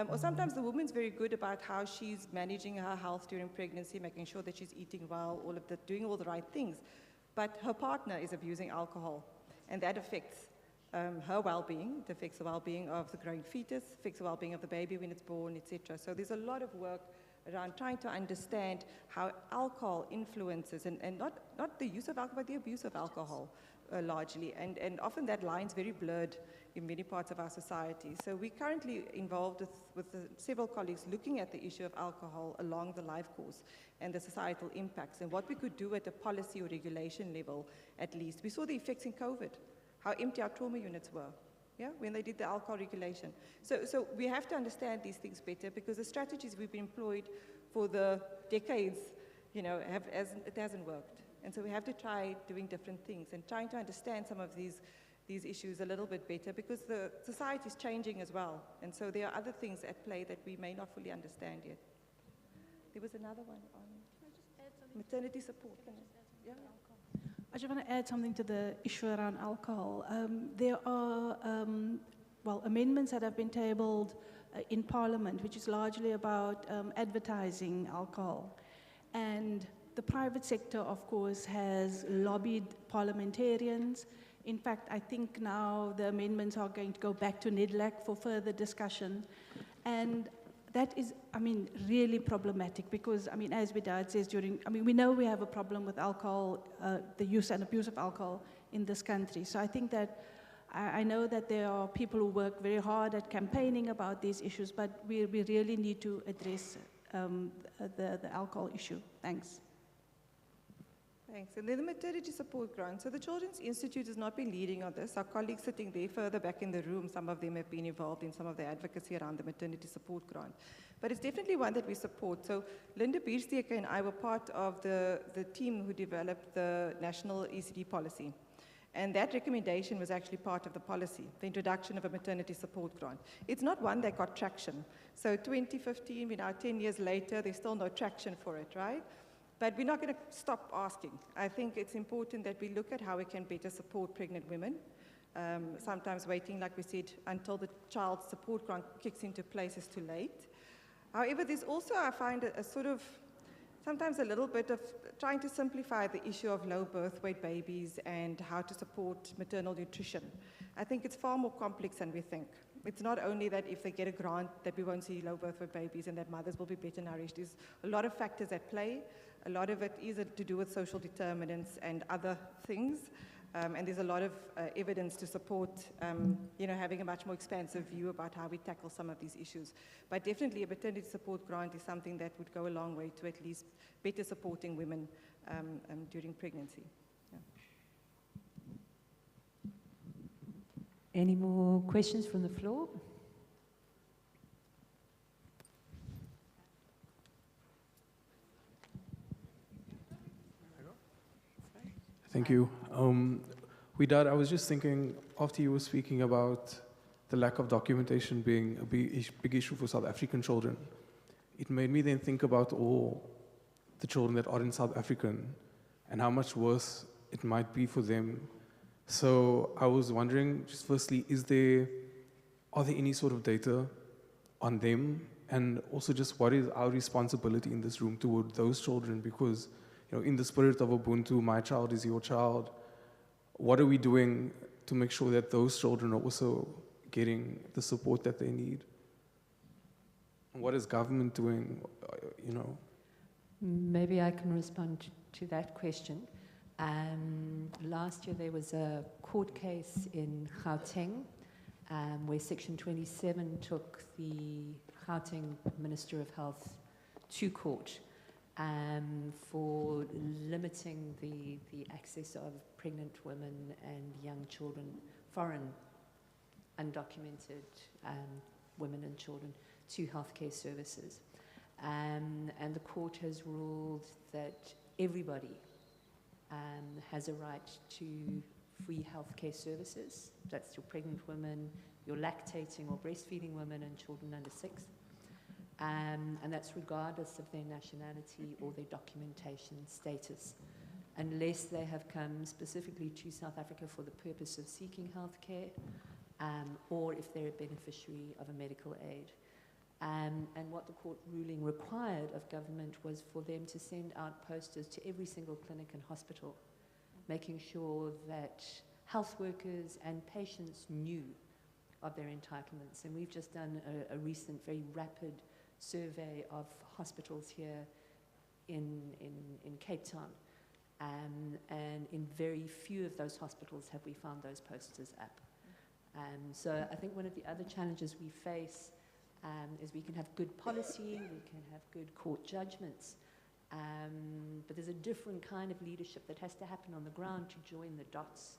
Or sometimes the woman's very good about how she's managing her health during pregnancy, making sure that she's eating well, doing all the right things. But her partner is abusing alcohol, and that affects her well-being. It affects the well-being of the growing fetus, affects the well-being of the baby when it's born, etc. So there's a lot of work around trying to understand how alcohol influences, and not the use of alcohol, but the abuse of alcohol largely. And often that line's very blurred in many parts of our society. So we're currently involved with several colleagues looking at the issue of alcohol along the life course and the societal impacts and what we could do at a policy or regulation level at least. We saw the effects in COVID, how empty our trauma units were, yeah, when they did the alcohol regulation. So we have to understand these things better because the strategies we've employed for the decades, you know, it hasn't worked. And so we have to try doing different things and trying to understand some of these issues a little bit better because the society is changing as well. And so there are other things at play that we may not fully understand yet. There was another one on maternity support. Yeah. I just want to add something to the issue around alcohol. There are, amendments that have been tabled in Parliament, which is largely about advertising alcohol. And the private sector, of course, has lobbied parliamentarians. In fact, I think now the amendments are going to go back to NIDLAC for further discussion. And that is, really problematic because, as Wiedaad says we know we have a problem with alcohol, the use and abuse of alcohol in this country. So I think that, I know that there are people who work very hard at campaigning about these issues, but we really need to address the alcohol issue. Thanks. Thanks. And then the maternity support grant. So the Children's Institute has not been leading on this. Our colleagues sitting there further back in the room, some of them have been involved in some of the advocacy around the maternity support grant. But it's definitely one that we support. So Linda Biersteker and I were part of the team who developed the national ECD policy. And that recommendation was actually part of the policy, the introduction of a maternity support grant. It's not one that got traction. So 2015, we're now 10 years later, there's still no traction for it, right? But we're not going to stop asking. I think it's important that we look at how we can better support pregnant women. Sometimes waiting, like we said, until the child support grant kicks into place is too late. However, there's also, I find, sometimes a little bit of trying to simplify the issue of low birth weight babies and how to support maternal nutrition. I think it's far more complex than we think. It's not only that if they get a grant that we won't see low birth weight babies and that mothers will be better nourished. There's a lot of factors at play. A lot of it is to do with social determinants and other things. And there's a lot of evidence to support, having a much more expansive view about how we tackle some of these issues. But definitely a maternity support grant is something that would go a long way to at least better supporting women during pregnancy. Yeah. Any more questions from the floor? Thank you. Wiedaad, I was just thinking, after you were speaking about the lack of documentation being a big issue for South African children, it made me then think about all the children that aren't South African and how much worse it might be for them. So I was wondering, just firstly, are there any sort of data on them? And also just what is our responsibility in this room toward those children? Because in the spirit of Ubuntu, my child is your child. What are we doing to make sure that those children are also getting the support that they need? And what is government doing, Maybe I can respond to that question. Last year there was a court case in Gauteng where Section 27 took the Gauteng Minister of Health to court for limiting the access of pregnant women and young children, foreign undocumented women and children, to healthcare services. And the court has ruled that everybody has a right to free healthcare services. That's your pregnant women, your lactating or breastfeeding women and children under 6. And that's regardless of their nationality or their documentation status, unless they have come specifically to South Africa for the purpose of seeking healthcare, or if they're a beneficiary of a medical aid. And what the court ruling required of government was for them to send out posters to every single clinic and hospital, making sure that health workers and patients knew of their entitlements. And we've just done a recent, very rapid survey of hospitals here in Cape Town. And in very few of those hospitals have we found those posters up. So I think one of the other challenges we face is we can have good policy, we can have good court judgments, but there's a different kind of leadership that has to happen on the ground to join the dots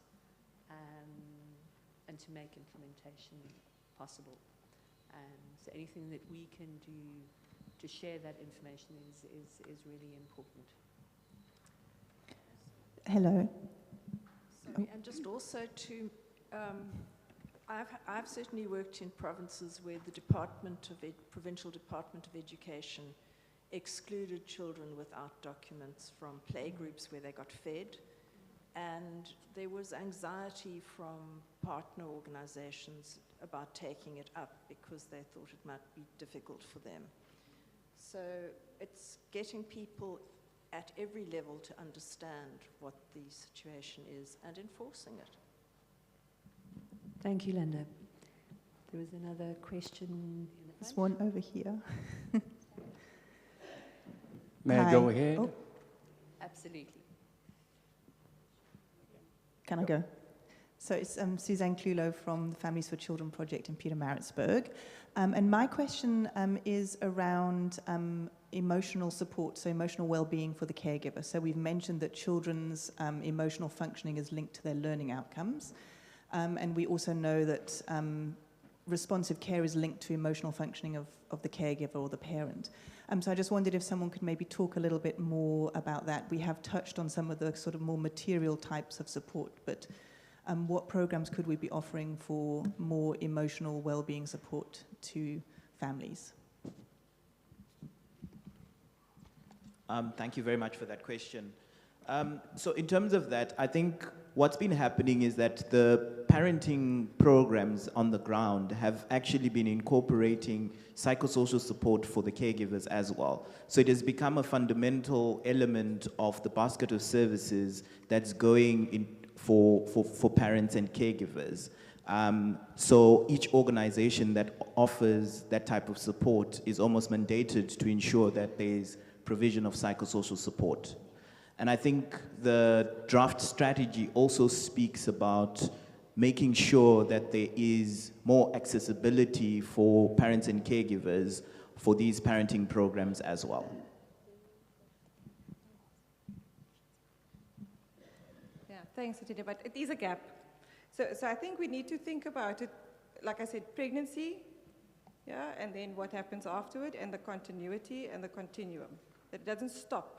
and to make implementation possible. So anything that we can do to share that information is really important. Hello. Sorry, and just also to, I've certainly worked in provinces where the Provincial Department of Education excluded children without documents from playgroups where they got fed, and there was anxiety from partner organizations about taking it up because they thought it might be difficult for them. So it's getting people at every level to understand what the situation is and enforcing it. Thank you, Linda. There was another question in the front. There's one over here. May I go ahead? Oh, Absolutely. can I go? So it's Suzanne 𝗂𝗨 from the Families for Children project in Pietermaritzburg. And my question is around emotional support, so emotional well-being for the caregiver. So we've mentioned that children's emotional functioning is linked to their learning outcomes. And we also know that responsive care is linked to emotional functioning of the caregiver or the parent. So I just wondered if someone could maybe talk a little bit more about that. We have touched on some of the sort of more material types of support, but what programs could we be offering for more emotional well-being support to families? Thank you very much for that question. So in terms of that, I think what's been happening is that the parenting programs on the ground have actually been incorporating psychosocial support for the caregivers as well. So it has become a fundamental element of the basket of services that's going in for parents and caregivers. So each organization that offers that type of support is almost mandated to ensure that there's provision of psychosocial support. And I think the draft strategy also speaks about making sure that there is more accessibility for parents and caregivers for these parenting programs as well. Yeah, thanks, Atidia, but it is a gap. So I think we need to think about it, like I said, pregnancy, yeah, and then what happens afterward, and the continuity and the continuum. That it doesn't stop.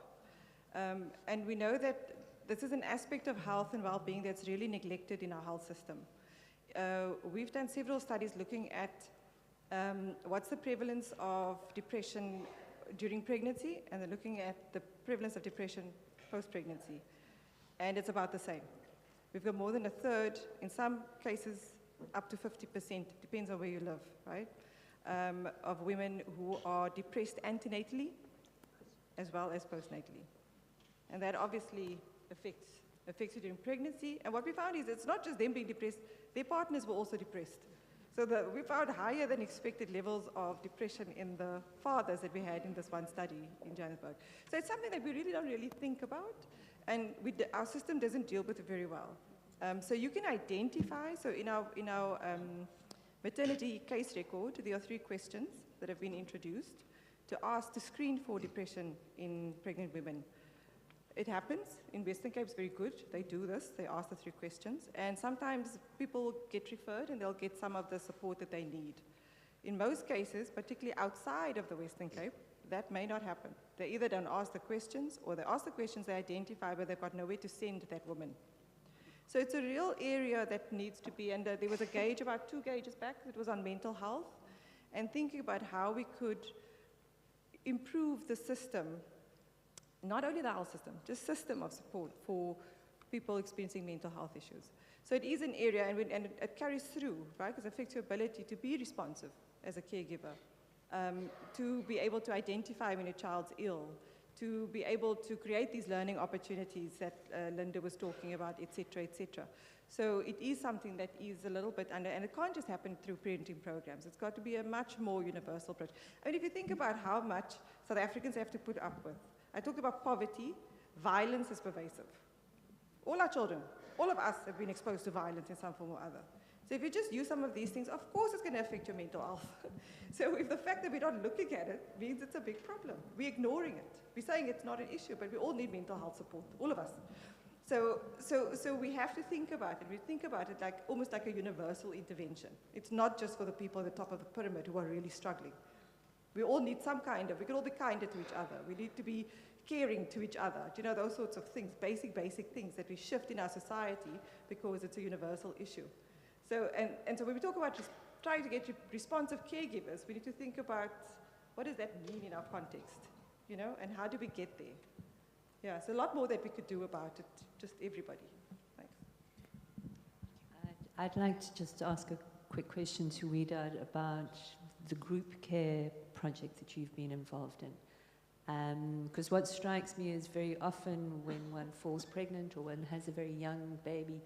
And we know that this is an aspect of health and well-being that's really neglected in our health system. We've done several studies looking at what's the prevalence of depression during pregnancy, and then looking at the prevalence of depression post-pregnancy. And it's about the same. We've got more than a third, in some cases up to 50%, depends on where you live, right, of women who are depressed antenatally as well as postnatally. And that obviously affects you during pregnancy. And what we found is it's not just them being depressed, their partners were also depressed. So we found higher than expected levels of depression in the fathers that we had in this one study in Johannesburg. So it's something that we really don't really think about, and our system doesn't deal with it very well. So you can identify, so in our Maternity case record, there are 3 questions that have been introduced to screen for depression in pregnant women. It happens in Western Cape, it's very good. They do this, they ask the 3 questions, and sometimes people get referred and they'll get some of the support that they need. In most cases, particularly outside of the Western Cape, that may not happen. They either don't ask the questions, or they ask the questions, they identify, but they've got nowhere to send that woman. So it's a real area that needs to be, and there was a gauge about 2 gauges back that was on mental health, and thinking about how we could improve the system, not only the health system, just system of support for people experiencing mental health issues. So it is an area, and it carries through, right? Because it affects your ability to be responsive as a caregiver, to be able to identify when a child's ill, to be able to create these learning opportunities that Linda was talking about, et cetera, et cetera. So it is something that is a little bit under, and it can't just happen through parenting programs. It's got to be a much more universal approach. I mean, if you think about how much South Africans have to put up with, I talked about poverty, violence is pervasive. All our children, all of us have been exposed to violence in some form or other. So if you just use some of these things, of course it's going to affect your mental health. So if the fact that we're not looking at it means it's a big problem. We're ignoring it. We're saying it's not an issue, but we all need mental health support, all of us. So we have to think about it. We think about it like almost like a universal intervention. It's not just for the people at the top of the pyramid who are really struggling. We all need some kind of, we can all be kinder to each other. We need to be caring to each other. Do you know, those sorts of things, basic things that we shift in our society because it's a universal issue. So, and so when we talk about just trying to get responsive caregivers, we need to think about what does that mean in our context, you know, and how do we get there? Yeah, so a lot more that we could do about it, just everybody. Thanks. I'd like to just ask a quick question to Wiedaad about the group care project that you've been involved in. Because what strikes me is very often when one falls pregnant or one has a very young baby,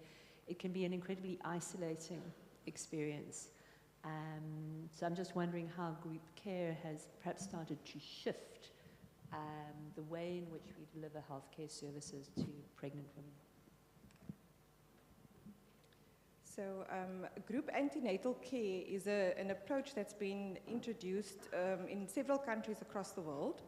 it can be an incredibly isolating experience. So I'm just wondering how group care has perhaps started to shift the way in which we deliver healthcare services to pregnant women. So group antenatal care is an approach that's been introduced in several countries across the world.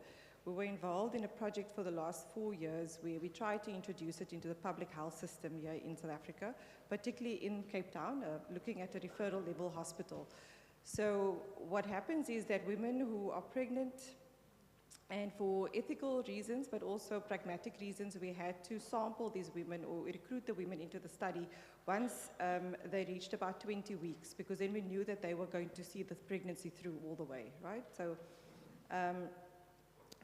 We were involved in a project for the last 4 years where we tried to introduce it into the public health system here in South Africa, particularly in Cape Town, looking at a referral level hospital. So what happens is that women who are pregnant, and for ethical reasons, but also pragmatic reasons, we had to sample these women or recruit the women into the study once they reached about 20 weeks, because then we knew that they were going to see the pregnancy through all the way, right? So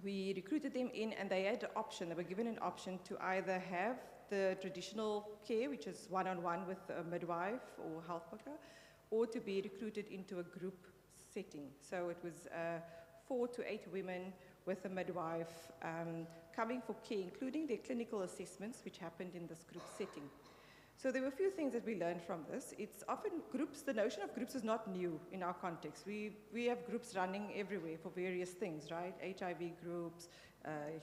we recruited them in, and they had an option. They were given an option to either have the traditional care, which is one-on-one with a midwife or health worker, or to be recruited into a group setting. So it was 4 to 8 women with a midwife coming for care, including their clinical assessments, which happened in this group setting. So there were a few things that we learned from this. It's often groups, the notion of groups is not new in our context. We have groups running everywhere for various things, right? HIV groups,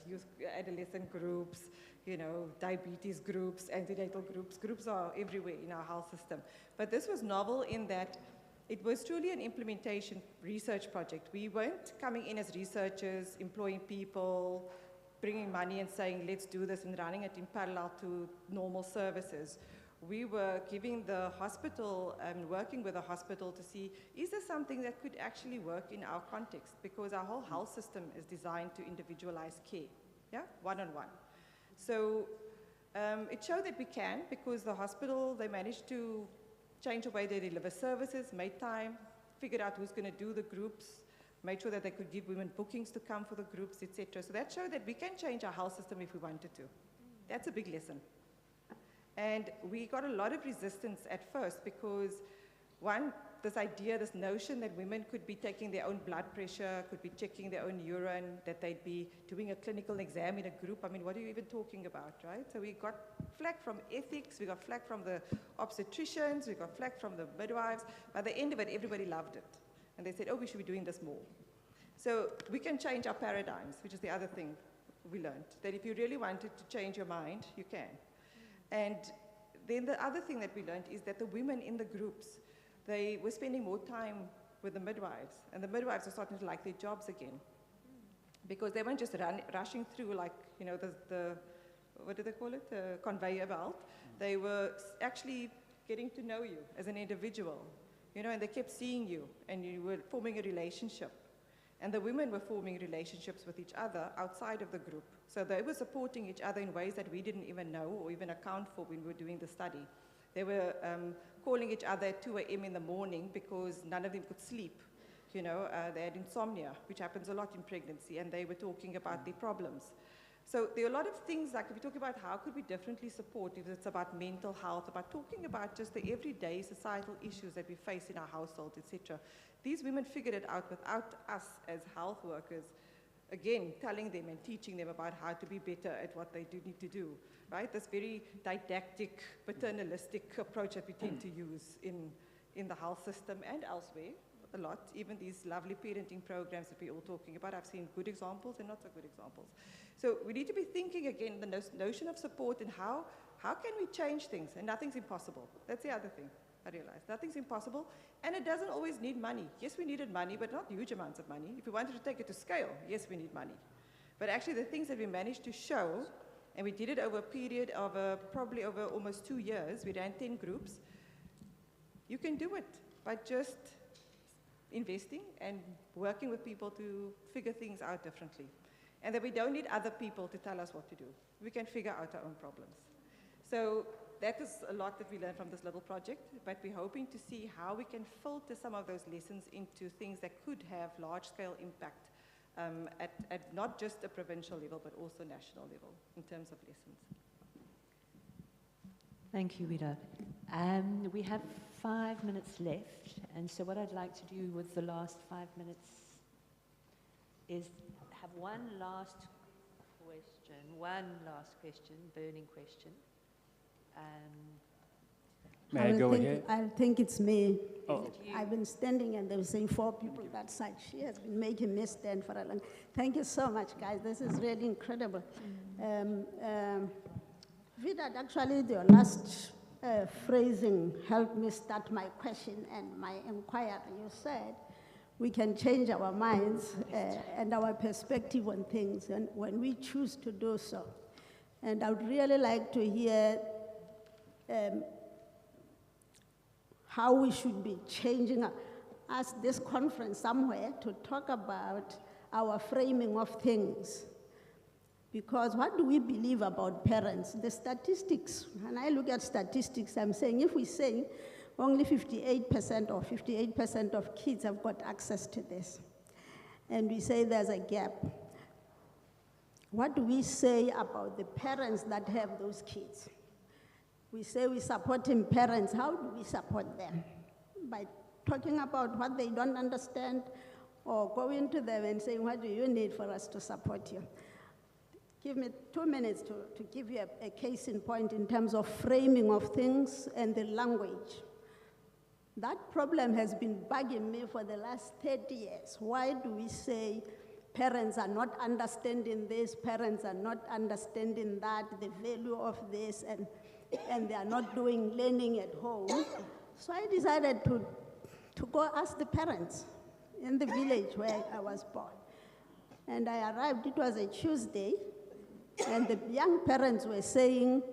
youth, adolescent groups, you know, diabetes groups, antenatal groups. Groups are everywhere in our health system. But this was novel in that it was truly an implementation research project. We weren't coming in as researchers, employing people, bringing money and saying, let's do this, and running it in parallel to normal services. We were giving the hospital and working with the hospital to see, is there something that could actually work in our context? Because our whole health system is designed to individualize care, yeah, one-on-one. So it showed that we can, because the hospital, they managed to change the way they deliver services, made time, figured out who's going to do the groups, made sure that they could give women bookings to come for the groups, etc. So that showed that we can change our health system if we wanted to. That's a big lesson. And we got a lot of resistance at first because, one, this idea, this notion that women could be taking their own blood pressure, could be checking their own urine, that they'd be doing a clinical exam in a group. I mean, what are you even talking about, right? So we got flack from ethics, we got flack from the obstetricians, we got flack from the midwives. By the end of it, everybody loved it. And they said, oh, we should be doing this more. So we can change our paradigms, which is the other thing we learned, that if you really wanted to change your mind, you can. And then the other thing that we learned is that the women in the groups, they were spending more time with the midwives, and the midwives are starting to like their jobs again. Because they weren't just rushing through like, you know, the what do they call it, the conveyor belt. They were actually getting to know you as an individual, you know, and they kept seeing you, and you were forming a relationship. And the women were forming relationships with each other outside of the group. So they were supporting each other in ways that we didn't even know or even account for when we were doing the study. They were calling each other at 2 a.m. in the morning because none of them could sleep. You know, they had insomnia, which happens a lot in pregnancy, and they were talking about their problems. So there are a lot of things, like if we talk about how could we differently support, if it's about mental health, about talking about just the everyday societal issues that we face in our households, etc. These women figured it out without us as health workers, again, telling them and teaching them about how to be better at what they do need to do, right? This very didactic, paternalistic approach that we tend to use in the health system and elsewhere. A lot, even these lovely parenting programs that we're all talking about. I've seen good examples and not so good examples. So we need to be thinking again, the notion of support and how can we change things, and nothing's impossible. That's the other thing I realized. Nothing's impossible, and it doesn't always need money. Yes, we needed money, but not huge amounts of money. If we wanted to take it to scale, yes, we need money. But actually the things that we managed to show, and we did it over a period of probably over almost 2 years, we ran 10 groups, you can do it by just investing and working with people to figure things out differently. And that we don't need other people to tell us what to do. We can figure out our own problems. So that is a lot that we learned from this little project, but we're hoping to see how we can filter some of those lessons into things that could have large-scale impact at not just a provincial level, but also national level in terms of lessons. Thank you, Wiedaad. We have 5 minutes left, and so what I'd like to do with the last 5 minutes is have one last question, burning question. May I go ahead? I think it's me. Oh. I've been standing and they were saying 4 people that side. She has been making me stand for a long. Thank you so much, guys. This is really incredible. Wiedaad, actually, your last phrasing helped me start my question and my inquiry. You said we can change our minds and our perspective on things and when we choose to do so. And I would really like to hear how we should be changing us this conference somewhere to talk about our framing of things. Because what do we believe about parents? The statistics, when I look at statistics, I'm saying if we say only 58% or 58% of kids have got access to this, and we say there's a gap, what do we say about the parents that have those kids? We say we're supporting parents. How do we support them? By talking about what they don't understand or going to them and saying, what do you need for us to support you? Give me 2 minutes to give you a case in point in terms of framing of things and the language. That problem has been bugging me for the last 30 years. Why do we say parents are not understanding this, parents are not understanding that, the value of this, and they are not doing learning at home? So I decided to go ask the parents in the village where I was born. And I arrived, it was a Tuesday, and the young parents were saying,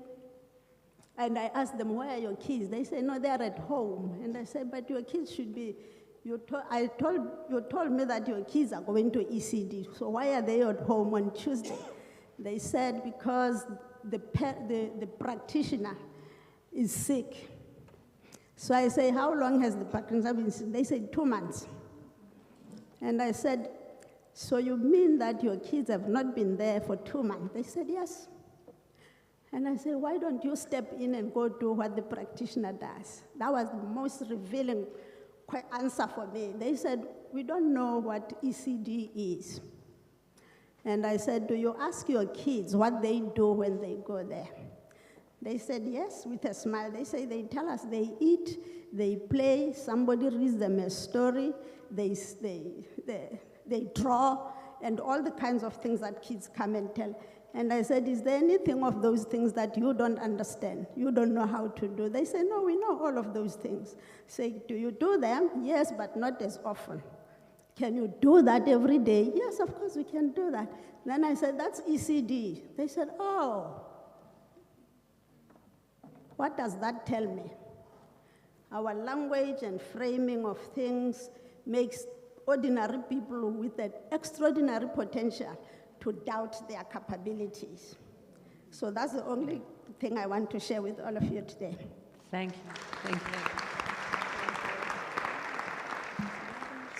and I asked them, where are your kids? They said, no, they're at home. And I said, but your kids should be, you told me that your kids are going to ECD, so why are they at home on Tuesday? They said, because the practitioner is sick. So I say, how long has the practitioner been sick? They said 2 months. And I said, so you mean that your kids have not been there for 2 months? They said, yes. And I said, why don't you step in and go do what the practitioner does? That was the most revealing answer for me. They said, we don't know what ECD is. And I said, do you ask your kids what they do when they go there? They said, yes, with a smile. They say, they tell us they eat, they play, somebody reads them a story, they draw, and all the kinds of things that kids come and tell. And I said, is there anything of those things that you don't understand? You don't know how to do? They said, no, we know all of those things. I said, do you do them? Yes, but not as often. Can you do that every day? Yes, of course we can do that. Then I said, that's ECD. They said, oh, what does that tell me? Our language and framing of things makes ordinary people with an extraordinary potential to doubt their capabilities. So that's the only thing I want to share with all of you today. Thank you. Thank you.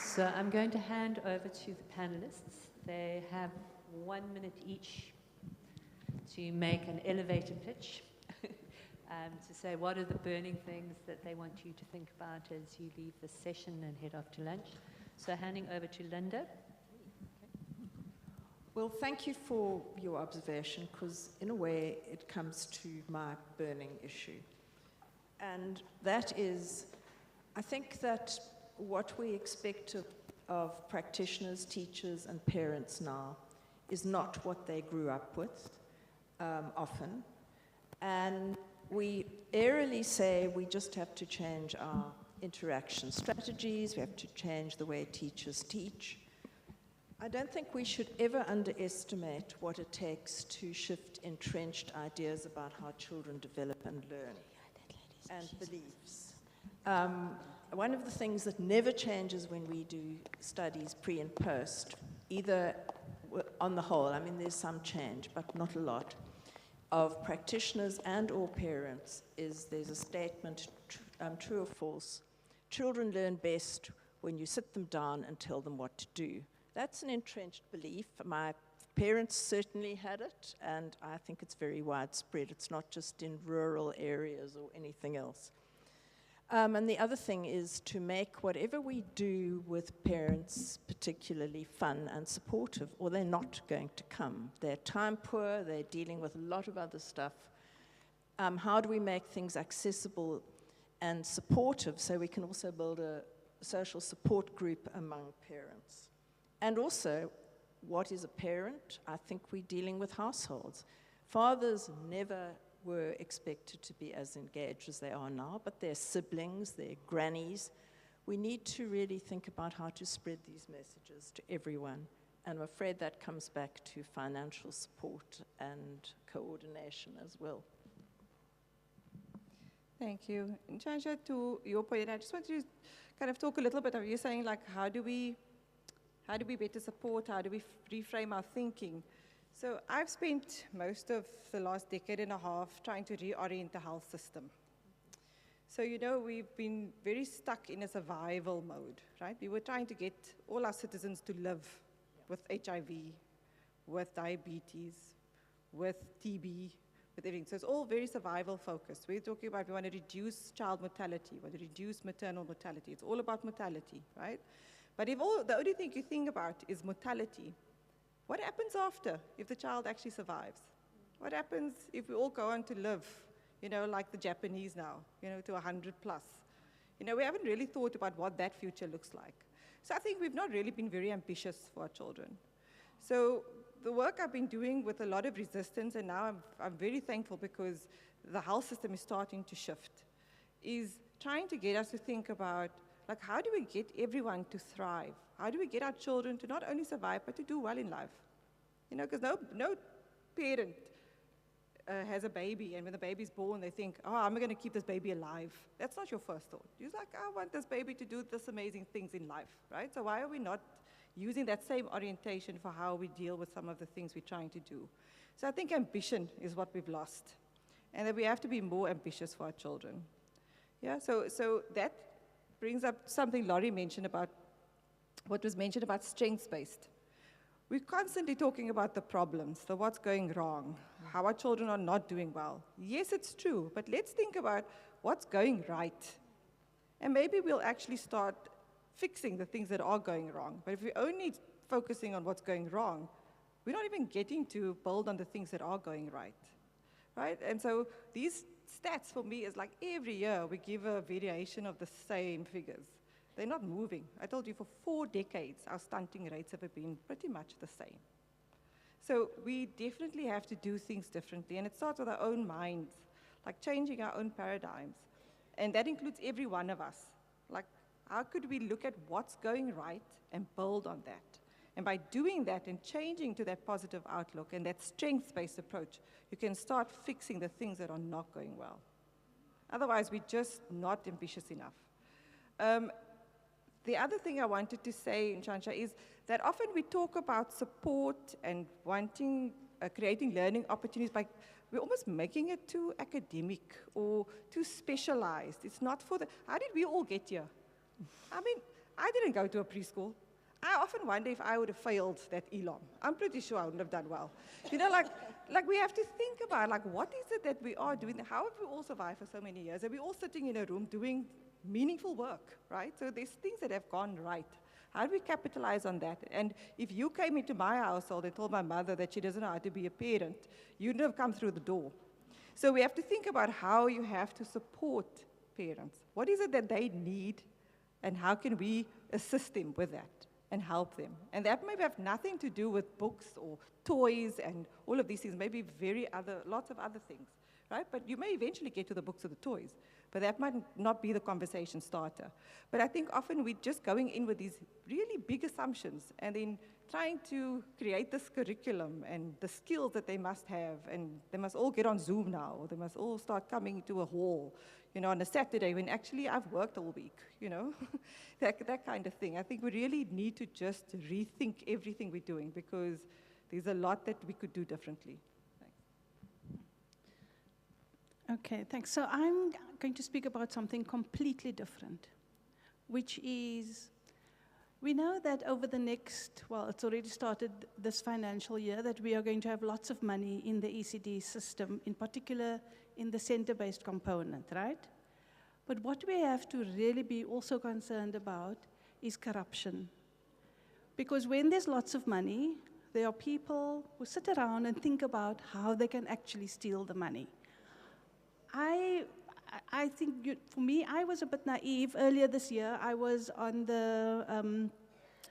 So I'm going to hand over to the panelists. They have 1 minute each to make an elevator pitch, to say what are the burning things that they want you to think about as you leave the session and head off to lunch. So handing over to Linda. Well, thank you for your observation, because in a way it comes to my burning issue. And that is, I think that what we expect of practitioners, teachers, and parents now is not what they grew up with, often. And we airily say we just have to change our interaction strategies, we have to change the way teachers teach. I don't think we should ever underestimate what it takes to shift entrenched ideas about how children develop and learn, and beliefs. One of the things that never changes when we do studies pre and post, either on the whole, I mean there's some change, but not a lot, of practitioners and or parents is there's a statement, true or false, children learn best when you sit them down and tell them what to do. That's an entrenched belief. My parents certainly had it, and I think it's very widespread. It's not just in rural areas or anything else. And the other thing is to make whatever we do with parents particularly fun and supportive, or they're not going to come. They're time poor, they're dealing with a lot of other stuff. How do we make things accessible and supportive so we can also build a social support group among parents? And also, what is a parent? I think we're dealing with households. Fathers never were expected to be as engaged as they are now, but their siblings, their grannies. We need to really think about how to spread these messages to everyone. And I'm afraid that comes back to financial support and coordination as well. Thank you. In Chansha, to your point, I just want to kind of talk a little bit of you saying, like, how do we better support, how do we reframe our thinking? So I've spent most of the last decade and a half trying to reorient the health system. So, you know, we've been very stuck in a survival mode, right? We were trying to get all our citizens to live with HIV, with diabetes, with TB, with everything. So it's all very survival focused. We're talking about we want to reduce child mortality, we want to reduce maternal mortality. It's all about mortality, right? But if the only thing you think about is mortality, what happens after if the child actually survives? What happens if we all go on to live, you know, like the Japanese now, you know, to 100 plus? You know, we haven't really thought about what that future looks like. So I think we've not really been very ambitious for our children. So the work I've been doing with a lot of resistance, and now I'm very thankful because the health system is starting to shift, is trying to get us to think about, like, how do we get everyone to thrive? How do we get our children to not only survive, but to do well in life? You know, because no parent has a baby, and when the baby's born, they think, oh, I'm going to keep this baby alive. That's not your first thought. You're like, I want this baby to do this amazing things in life, right? So why are we not using that same orientation for how we deal with some of the things we're trying to do? So I think ambition is what we've lost, and that we have to be more ambitious for our children. Yeah, so that brings up something Laurie mentioned about what was mentioned about strengths-based. We're constantly talking about the problems, the what's going wrong, how our children are not doing well. Yes, it's true, but let's think about what's going right. And maybe we'll actually start fixing the things that are going wrong. But if we're only focusing on what's going wrong, we're not even getting to build on the things that are going right, right? And so these stats for me is like every year we give a variation of the same figures. They're not moving. I told you for 4 decades, our stunting rates have been pretty much the same. So we definitely have to do things differently, and it starts with our own minds, like changing our own paradigms. And that includes every one of us. Like, how could we look at what's going right and build on that? And by doing that and changing to that positive outlook and that strengths-based approach, you can start fixing the things that are not going well. Otherwise, we're just not ambitious enough. The other thing I wanted to say, Nchansha, is that often we talk about support and wanting, creating learning opportunities by, we're almost making it too academic or too specialized. It's not for the, how did we all get here? I mean, I didn't go to a preschool. I often wonder if I would have failed that ELOM. I'm pretty sure I wouldn't have done well. You know, like we have to think about, like, what is it that we are doing? How have we all survived for so many years? Are we all sitting in a room doing meaningful work, right? So there's things that have gone right. How do we capitalize on that? And if you came into my household and told my mother that she doesn't know how to be a parent, you wouldn't have come through the door. So we have to think about how you have to support parents. What is it that they need, and how can we assist them with that and help them? And that may have nothing to do with books or toys and all of these things, maybe lots of other things, right? But you may eventually get to the books or the toys, but that might not be the conversation starter. But I think often we're just going in with these really big assumptions and then trying to create this curriculum and the skills that they must have, and they must all get on Zoom now, or they must all start coming to a hall, you know, on a Saturday when actually I've worked all week, you know, that kind of thing. I think we really need to just rethink everything we're doing, because there's a lot that we could do differently. Okay, thanks. So I'm going to speak about something completely different, which is, we know that over the next, well, it's already started this financial year, that we are going to have lots of money in the ECD system, in particular in the center-based component, right? But what we have to really be also concerned about is corruption. Because when there's lots of money, there are people who sit around and think about how they can actually steal the money. I think, for me, I was a bit naive. Earlier this year, I was on the,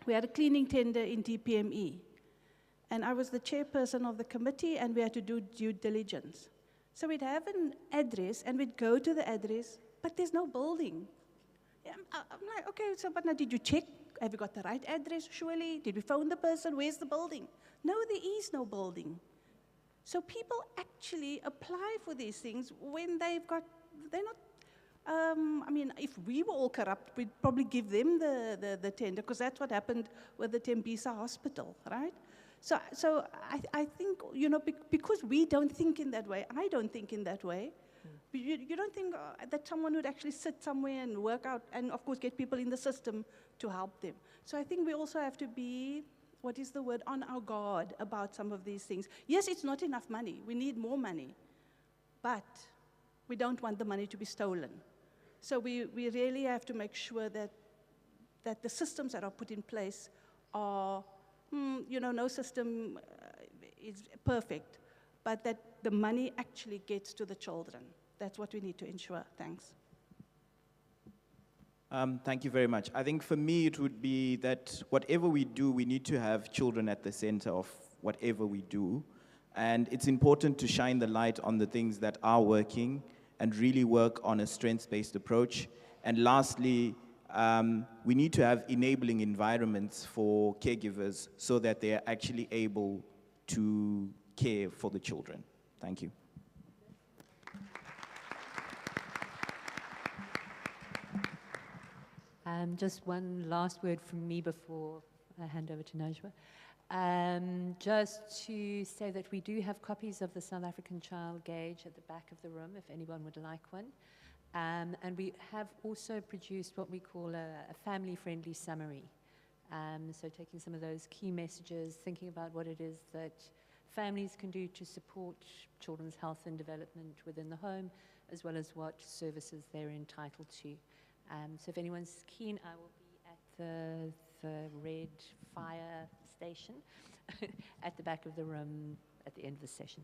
we had a cleaning tender in DPME. And I was the chairperson of the committee, and we had to do due diligence. So we'd have an address, and we'd go to the address, but there's no building. I'm like, okay, so but now did you check? Have you got the right address, surely? Did we phone the person? Where's the building? No, there is no building. So people actually apply for these things when they're not, I mean, if we were all corrupt, we'd probably give them the tender, because that's what happened with the 𝗱𝗵𝗃𝗃 hospital, right? So I think, you know, because we don't think in that way, I don't think in that way, you don't think that someone would actually sit somewhere and work out, and of course get people in the system to help them. So I think we also have to be, what is the word, on our guard about some of these things. Yes, it's not enough money. We need more money. But we don't want the money to be stolen. So we really have to make sure that the systems that are put in place are, you know, no system is perfect, but that the money actually gets to the children. That's what we need to ensure. Thanks. Thank you very much. I think for me it would be that whatever we do, we need to have children at the center of whatever we do. And it's important to shine the light on the things that are working and really work on a strengths-based approach. And lastly, we need to have enabling environments for caregivers so that they are actually able to care for the children. Thank you. Just one last word from me before I hand over to Najwa. Just to say that we do have copies of the South African Child Gauge at the back of the room, if anyone would like one. And we have also produced what we call a family-friendly summary. So taking some of those key messages, thinking about what it is that families can do to support children's health and development within the home, as well as what services they're entitled to. So if anyone's keen, I will be at the red fire station at the back of the room at the end of the session.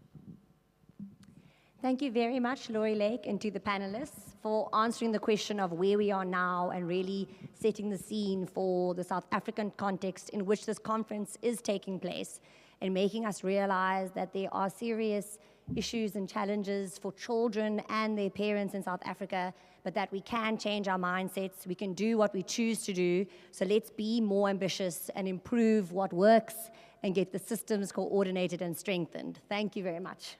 Thank you very much, Laurie Lake, and to the panelists for answering the question of where we are now and really setting the scene for the South African context in which this conference is taking place. and making us realize that there are serious issues and challenges for children and their parents in South Africa, but that we can change our mindsets, we can do what we choose to do. So let's be more ambitious and improve what works and get the systems coordinated and strengthened. Thank you very much.